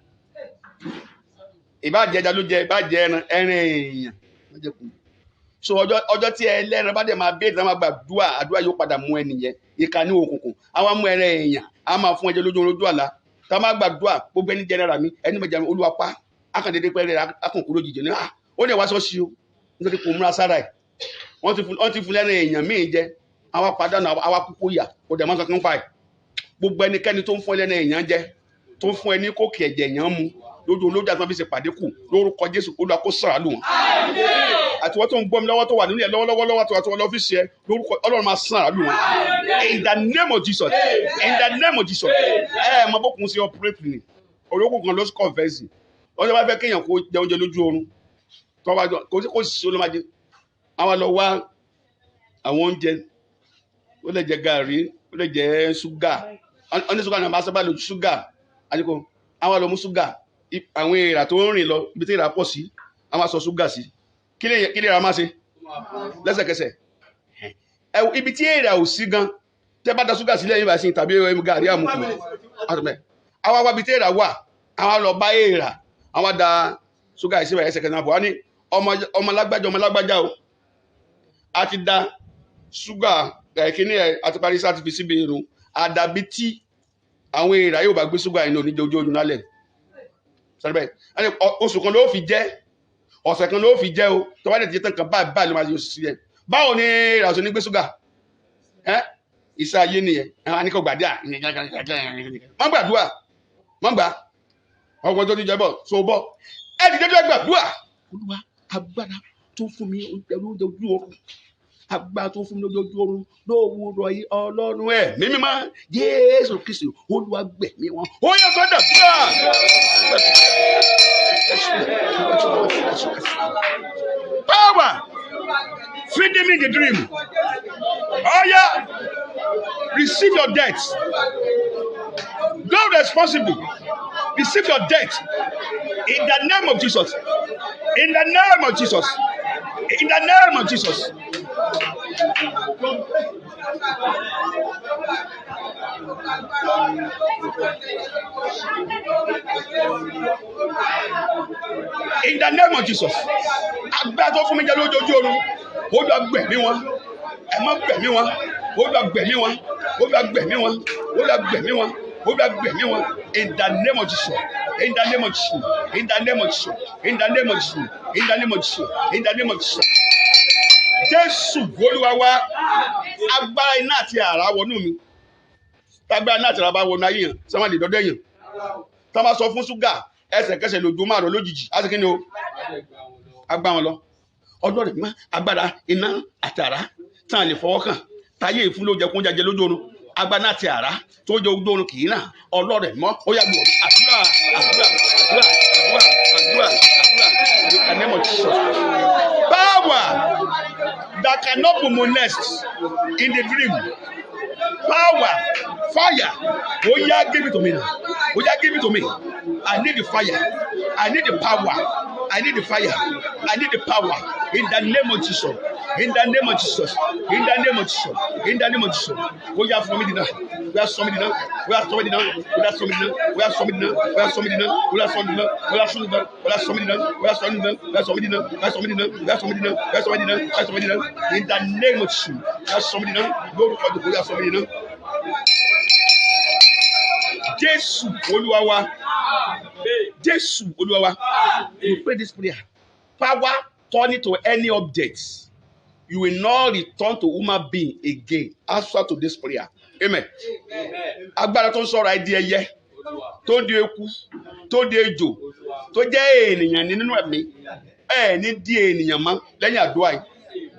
Ìbá jẹja ló jẹ ìbá jẹ ẹran èèyàn. So ọjọ́ tí ẹlẹ́ran bá dẹ̀ máa bẹ́ẹ̀ tí wọ́n máa gbàdúrà àdúrà yóò padà mú ẹnìyẹn ìka ní òkùnkùn àwọn mú ẹran èèyàn á máa fún ẹjẹ lójú oorun lójú àlá tá a máa gbàdúrà gbogbo ẹni jẹnara mi ẹni mẹjẹ Olúwa pa akàndéédé pẹ́ẹ́rẹ́ akànkúrò jìjì ní ó lè wá sọ́ọ́sì o nítorí kò múra sára ẹ̀ wọ́n ti fún lẹ́nu èèyàn míì jẹ àwọn pàdánù àwọn kúkú yà kò dẹ̀ mọ́ kankan pa ẹ̀ gbogbo ẹnikẹ́ni tó ń fún lẹ́nu èèyàn jẹ tó ń fún ẹni kókè ẹ̀jẹ̀ èèyàn mu lójú olójú àti wọn fi ṣe pàdé kù lórúkọ Jésù Olúwa kó sàrà lù wọn. àti wọ́n tó ń gbọ́ mi lọ́wọ́ tó wà nílẹ̀ lọ́wọ́lọ́wọ́ tó wà tó wọ́n lọ́fíìsì ẹ lórúkọ Ọlọ́run máa sàrà lù wọn. In the name of Jesus, in the name of Jesus, mọ bókun sí ọpẹrẹtì ni olókùn kan ló ń kọfẹsì ọjọ́ bá fẹ́ kéèyàn kó jẹ oúnjẹ lójú oorun tó bá jọ kó sì ó ló máa jẹ àwọn lọ wá àwọn oúnjẹ ó lè jẹ gàrí ó lè jẹ ṣúgà ọní ṣúgà náà máa sábà lójú ṣúgà àdìkò àwọn lọ mú ṣúgà àwọn èèrà tó ń rìn lọ ibi tí èèrà pọ̀ sí àwọn aṣọ ṣúgà sí kí lè ra máa ṣe lẹ́sẹ̀kẹsẹ̀ ibi tí èèrà ò sí gan tẹ́ bá da ṣúgà sílẹ̀ yín bá sí tàbí gàrí àmukù àwọn wá ibi tí èèrà wà àwọn lọ bá èèrà àwọn da ṣúgà ìṣẹ́bà ẹsẹ̀kẹsẹ̀ náà bọ̀ wá ní ọmọ lágbájá o a ti da ṣúgà kíní ẹ̀ àti parí sáà ti fi síbi irun àdàbí tí àwọn èèrà yóò bá gbé ṣúgà inú oníjẹ ojú ojú nálẹ̀ oṣù kan ló fi jẹ́ ọ̀sẹ̀ kan ló fi jẹ́ o tó bá dẹ̀ ti jẹ́ tán kan báyìí ló máa yọ sí ẹ̀ báwo ni èèrà ọ̀sẹ̀ ní gbé ṣúgà iṣẹ́ ayé nìyẹn àwọn àníkọ̀ gbàdúrà má gbàdúrà má gbà ọgbọ́n tó ti jẹ́ bọ̀ so bọ́ ẹ̀dì dédé gbàdúrà Olúwa agbára tó fún mi oúnjẹ ojú oorun agbára tó fún mi lójú oorun lówùúrọ̀ yìí ọlọ́run ẹ̀ mímí máa Jésù Kristi Olúwa gbẹ̀mí wọn ó yẹ kó dàbíà. Power feeding me the dream. Oh yeah, receive your debt. God responsible. Receive your debt in the name of Jesus. In the name of Jesus. In the name of Jesus. In the name of Jesus. Agbára tó fún mi jẹ lójoojú oorun, ó lọ gbẹ̀mí wọn. Ẹ má gbẹ̀mí wọn. Ó lọ gbẹ̀mí wọn. Ó lọ gbẹ̀mí wọn. Ó lọ gbẹ̀mí wọn. Ó lọ gbẹ̀mí wọn. In the name of Jesus. In the name of Jesus. In the name of Jesus. In the name of Jesus. In the name of Jesus. In the name of Jesus. Jésù Olúwa wa, agbára iná àti àrá wọnú mi. Tágbára iná àti àrá bá wọnú ayé yẹn, sọ wọn lè dọdọ èèyàn. Tá bá sọ fún ṣúgà, ẹsẹ̀kẹsẹ̀ lòjò máa rọ lójijì. Á sì kí ni o? Agbá wọn lọ. Ọlọ́run má agbára iná àti àrá tán lè fọwọ́ kàn. Táyé ìfún ló jẹ kó jẹjẹ lójú oorun. Agbára àti àrá tó jẹ ojú oorun kì í nà. Ọlọ́run mọ́ ó yá gbọ́. Àdúrà àdúrà àdúrà àdúrà àdúrà àdúrà in the name of Jesus. Power that cannot be molested in the dream. Power, fire. Oh yeah, give it to me now. Oh yeah, give it to me. I need the fire. I need the power. I need the fire. I need the power. In the name of Jesus. In the name of Jesus. In the name of Jesus. In the name of Jesus. Oh yeah, for me now. We have somebody now. We have somebody now. We have somebody now. We have somebody now. We have somebody now. We have somebody now. We have somebody now. We have somebody now. We have somebody now. We have somebody now. We have somebody now. We have somebody now. We have somebody now. We have somebody now. In the name of Jesus. We have somebody now. Go for the. We have somebody now. Jésù Olúwa wa. Jésù Olúwa wa. You pray this prayer. Power turn it to any object. You will not return to human being again. Answer to this prayer. Amen. Agbára tó ń sọ̀rọ̀ àìdí ẹyẹ, tó ń di eku, tó ń di ejò, tó jẹ́ ènìyàn nínú ẹ̀mí. Ní di ènìyàn mọ́ lẹ́yìn àdúrà yìí.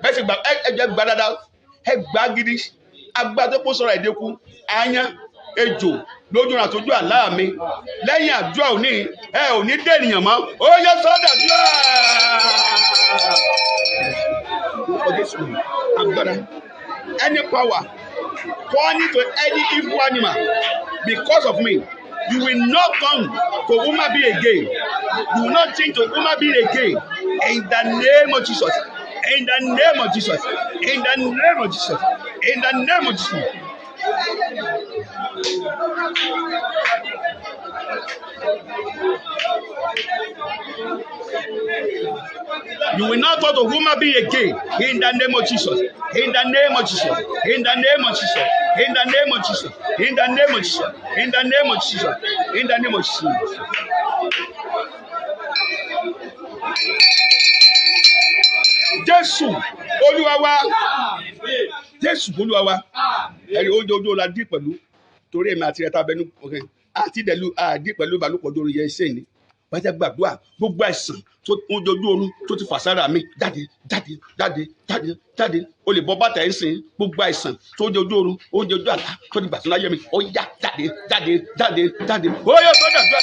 Bẹ́ẹ̀ sì ẹjẹ́ gba dáadáa, ẹ gbá gidi. Agbára tó kó sọ̀rọ̀ àìdí eku, aáyán, ejò, lójú ọ̀nà àtọ́jú àlá mi. Lẹ́yìn àdúrà òní, ò ní dé ènìyàn mọ́. Ó yẹ sọ́dọ̀ àdúrà. Agbára. Any power turning to any evil animal because of me, you will not come to human being again. You will not change to human being again. In the name of Jesus. In the name of Jesus. In the name of Jesus. In the name of Jesus. You will not go to human being again. In the name of Jesus. In the name of Jesus. In the name of Jesus. In the name of Jesus. In the name of Jesus. In the name of Jesus. In the name of Jesus. Jésù Olúwa wa. Jésù Olúwa wa. Ẹ̀rí ojoojúmọ́ la dí pẹ̀lú torí èmi àti ẹ̀ta abẹnú àti ìdẹ̀lú àdí pẹ̀lú ìbálòpọ̀ lórí yẹn ṣe ni. Wọ́n ti gbàdúrà gbogbo àìsàn tó ojojú oorun tó ti fà sára mi jáde jáde jáde jáde jáde o lè bọ́ bàtà ẹ̀ sìn gbogbo àìsàn tó ojojú oorun ojojú àlá tó ti gbà sínú ayé mi ó yá jáde jáde jáde jáde ó yẹ tó dà dúró.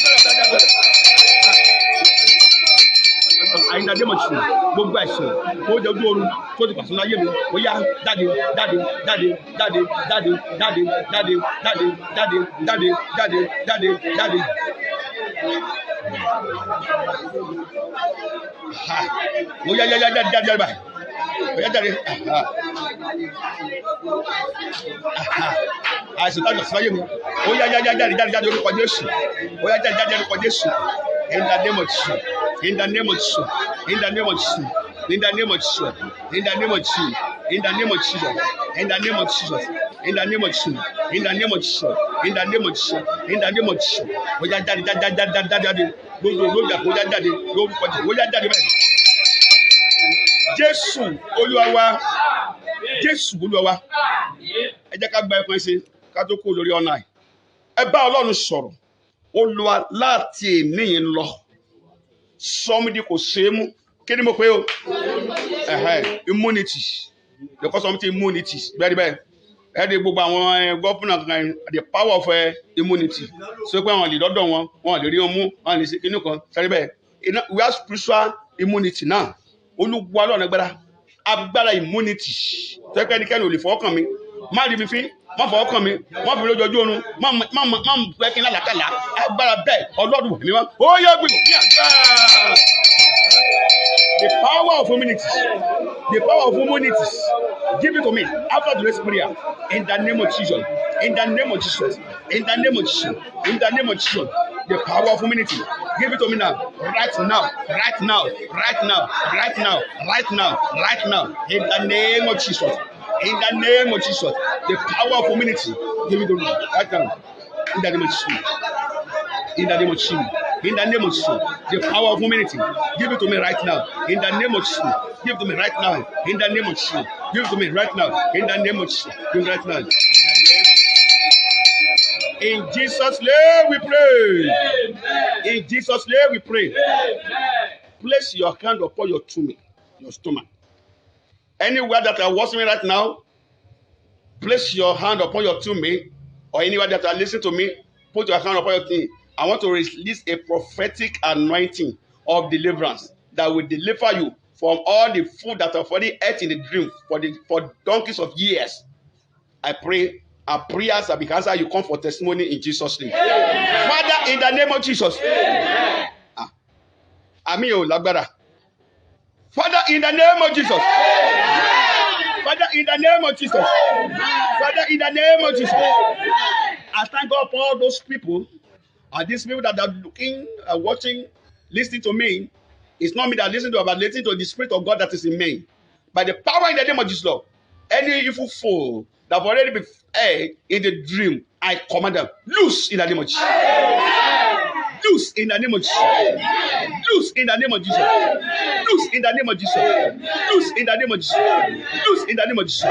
Àyìnlá dé mọ̀ sí gbogbo àìsàn tó ojojú oorun tó ti gbà sínú ayé mi ó yá jáde jáde jáde jáde jáde jáde jáde jáde jáde jáde jáde jáde jáde. Ó yá yá yá jáde jáde báyìí. Ó yá jáde. Àìsàn tájọ sí ayé mi. Ó yá yá yá jáde jáde jáde orúkọ Jésù. Ó yá jáde jáde orúkọ Jésù. In the name of Jesus. In the name of Jesus. In the name of Jesus. In the name of Jesus. In the name of Jesus. In the name of Jesus. In the name of Jesus. In the name of Jesus. In the name of Jesus. In the name of Jesus. In the name of Jesus. Ó yá jáde jáde jáde jáde jáde. Lójú àpò yá jáde lórúkọ Jésù. Ó yá jáde bẹ́ẹ̀. Jésù Olúwa wa. Jésù Olúwa wa. Ẹ jẹ́ ká gba ẹ̀kọ́ ẹ̀sìn ká tó kó lórí ọ̀nà yìí. Ẹ bá Ọlọ́run sọ̀rọ̀. Olúwa láti èmi yìí lọ. Sọmídìí kò ṣe é mú. Kí ni mo pè o? Immunity. because something immunity very bad. The power of immunity. So when we don't want the real moon, and is you know, we have spiritual immunity now. Olúwa lọ́nà agbára immunity. Tẹ́kẹ́ ẹnikẹ́ni ò lè fọwọ́ kàn mí. Má rí mi fín, má fọwọ́ kàn mí, má fi lójoojú oorun, má pẹ́ kí n lálàkàlà. Agbára bẹ́ẹ̀ ọlọ́run mi wá. Ó yẹ gbìyànjú ní àgbà. The power of immunity. The power of immunity. Give it to me after today's prayer. In the name of Jesus. In the name of Jesus. In the name of Jesus. In the name of Jesus. The power of immunity. Give it to me now. Right now. Right now. Right now. Right now. Right now. Right now. In the name of Jesus. In the name of Jesus. The power of immunity. Give it to me right now. In the name of Jesus. In the name of Jesus. In the name of Jesus, the power of humanity, give it to me right now. In the name of Jesus, give it to me right now. In the name of Jesus, give it to me right now. In the name of Jesus, give it right now. In Jesus' name we pray. In Jesus' name we pray. Place your hand upon your tummy, your stomach. Anywhere that are watching me right now, place your hand upon your tummy, or anywhere that are listening to me, put your hand upon your tummy. I want to release a prophetic anointing of deliverance that will deliver you from all the food that have already ate in the dream for donkeys of years. I pray our prayers are because you come for testimony in Jesus' name. Amen. Father, in the name of Jesus. Ami o lágbára. Father, in the name of Jesus. Amen. Father, in the name of Jesus. Amen. Father, in the name of Jesus. Amen. I thank God for all those people. And these people that are looking, watching, listening to me, it's not me that listen to, but listening to the Spirit of God that is in me. By the power in the name of Jesus, Lord, any evil foe that have already been in the dream, I command them, loose in the name of Jesus. Loose in the name of Jesus. Loose in the name of Jesus. Loose in the name of Jesus. Loose in the name of Jesus. Loose in the name of Jesus.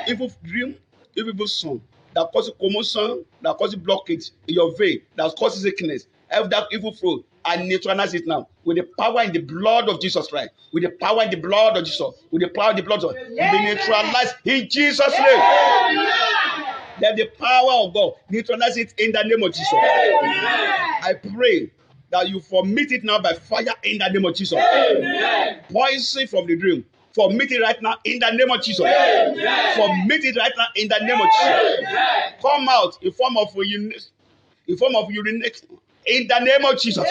Evil dream, evil song that causes commotion, that causes blockage in your vein, that causes sickness. Have that evil fruit, I neutralize it now with the power in the blood of Jesus Christ. With the power in the blood of Jesus. With the power in the blood of Jesus. Be neutralized in Jesus' name. Let the power of God neutralize it in the name of Jesus. I pray that you vomit it now by fire in the name of Jesus. Poison from the dream. Vomit it right now in the name of Jesus. Vomit it right now in the name of Jesus. Come out in form of urination in the name of Jesus.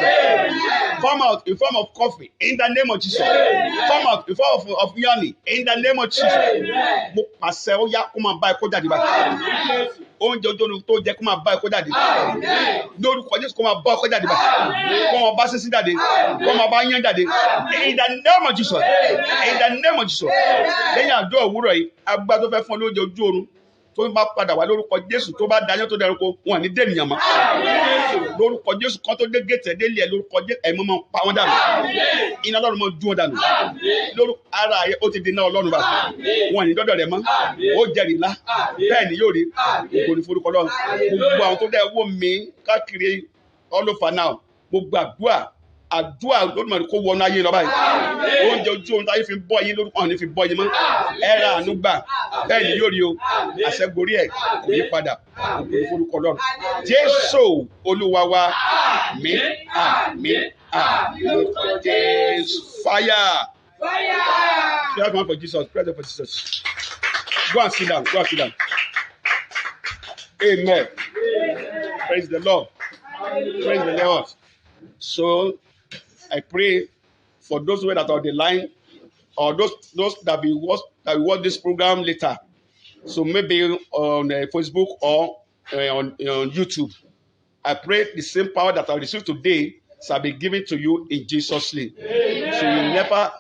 Come out in form of coffee in the name of Jesus. Come out in form of yawning in the name of Jesus. Mo pàṣẹ ó yá kó máa bá ẹ kó jáde báyìí. Oúnjẹ ojú tó jẹ kó máa bá ẹ kó jáde. Lórúkọ Jésù kó máa bá ẹ kó jáde báyìí. Kó máa bá sísí jáde. Kó máa bá yán jáde. In the name of Jesus. In the name of Jesus. Lẹ́yìn àjọ òwúrọ̀ yìí, agbá tó fẹ́ fún ọ lóúnjẹ ojú oorun. Tó bá padà wá lórúkọ Jésù tó bá dáyán tó dẹrùkọ wọn ní dènìyàn mọ́. Lórúkọ Jésù kan tó dé gètè délé ẹ lórúkọ Jésù ẹ̀mí máa pa wọ́n dànù. Iná Ọlọ́run máa dún wọn dànù. Lórúkọ ara ayé ó ti di iná Ọlọ́run bá. Wọn ní dọ́dọ̀ rẹ̀ mọ́. Ó jẹ́rìí ńlá. Bẹ́ẹ̀ ni yóò rí. Ògo ni forúkọ Ọlọ́run. Gbogbo àwọn tó dẹ̀ wò mí káàkiri all over now. Gbogbo àdúrà lódùmarè kó wọnú ayé lọ báyìí. Oúnjẹ ojú ohun táyé fi bọ́ yín lórúkọ ní fi bọ́ yín mọ́. Ẹ ra àánú gbà. Bẹ́ẹ̀ ni yóò rí o. Àṣẹgorí ẹ̀ kò yí padà. Ògo ni forúkọ Ọlọ́run. Jésù Olúwa wa. Àmín, àmín, àmín. Jésù. Fire. Praise God for Jesus. Praise God for Jesus. Go and sit down. Go and sit down. Amen. Praise the Lord. Praise the Lord. So I pray for those that are on the line, or those that will watch this program later. So maybe on Facebook or on YouTube. I pray the same power that I received today shall be given to you in Jesus' name. Amen. So you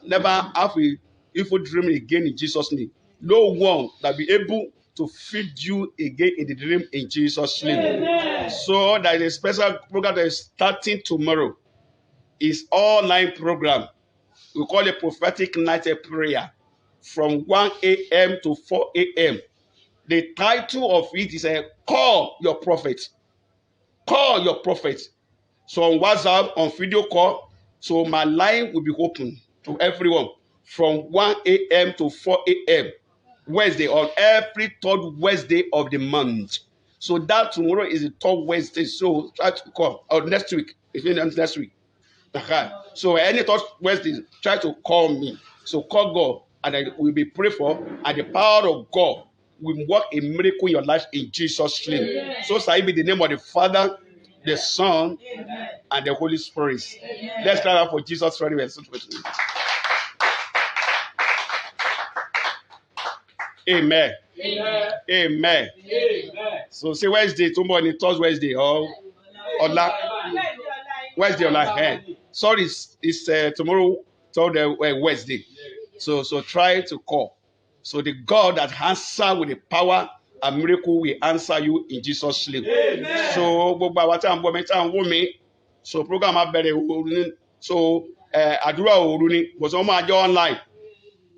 never have a evil dream again in Jesus' name. No one that be able to feed you again in the dream in Jesus' name. Amen. So there is a special program that is starting tomorrow. It's all-night program. We call it prophetic night prayer from 1 a.m. to 4 a.m. The title of it is Call Your Prophet. Call your prophet. So on WhatsApp, on video call, so my line will be open to everyone from 1 a.m. to 4 a.m. Wednesday, on every third Wednesday of the month. So that tomorrow is the third Wednesday. So try to call. Or next week. If you next week. So any third Wednesday, try to call me. So call God, and I will be prayed for, and the power of God will work a miracle in your life in Jesus' name. Amen. So shall it be the name of the Father, the Son, Amen, and the Holy Spirit. Amen. Let's cry out for Jesus very well. Amen. Amen. Amen. Amen. So say Wednesday, tomorrow, Thursday, Wednesday, or Wednesday, sorry, it's tomorrow, Wednesday. So try to call. So the God that answers with the power and miracle will answer you in Jesus' name. Amen. So gbogbo àwa tí à ń bọ̀ mi tí à ń wò mí. So program abẹ́rẹ́ òru ni. So àdúrà òru ni. Bó ṣe wọ́n máa jẹ́ online.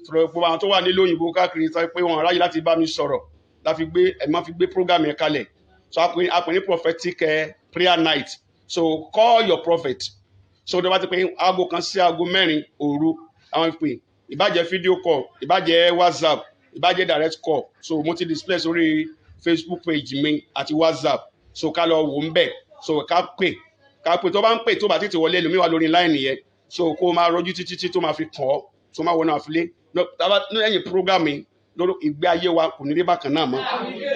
So gbogbo àwọn tó wà nílé òyìnbó káàkiri sọ pé wọ́n ráyè láti bá mi sọ̀rọ̀. Máa fi gbé program yẹn kalẹ̀. So a pè ní prophetic prayer night. So call your prophet. So tó bá ti pé aago kan sí aago mẹ́rin òru àwọn ìpè. Ìbàjẹ́ video call, ìbàjẹ́ WhatsApp, ìbàjẹ́ direct call. So mo ti display sórí Facebook page mi àti WhatsApp. So ká lọ wò ń bẹ̀. So ká pè tó bá ń pè tó bá tètè wọlé lómi wà lórí line yẹn. So kó máa rọjú títí tó máa fi kàn ọ́. So máa wọnà àfilé. Lẹ́yìn program mi lórí ìgbé ayé wa kò ní rí bákan náà mọ́.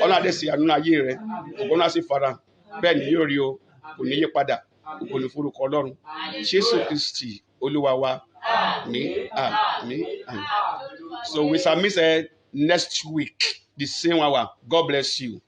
Ọlọ́run adé sí àánú ayé rẹ̀. Ògbóná sí fara. Bẹ́ẹ̀ ni yóò rí o. Kò ní yí padà. Kò ní forúkọ Ọlọ́run. Jésù Kristi Olúwa wa. Amen. So we shall meet next week, the same hour. God bless you.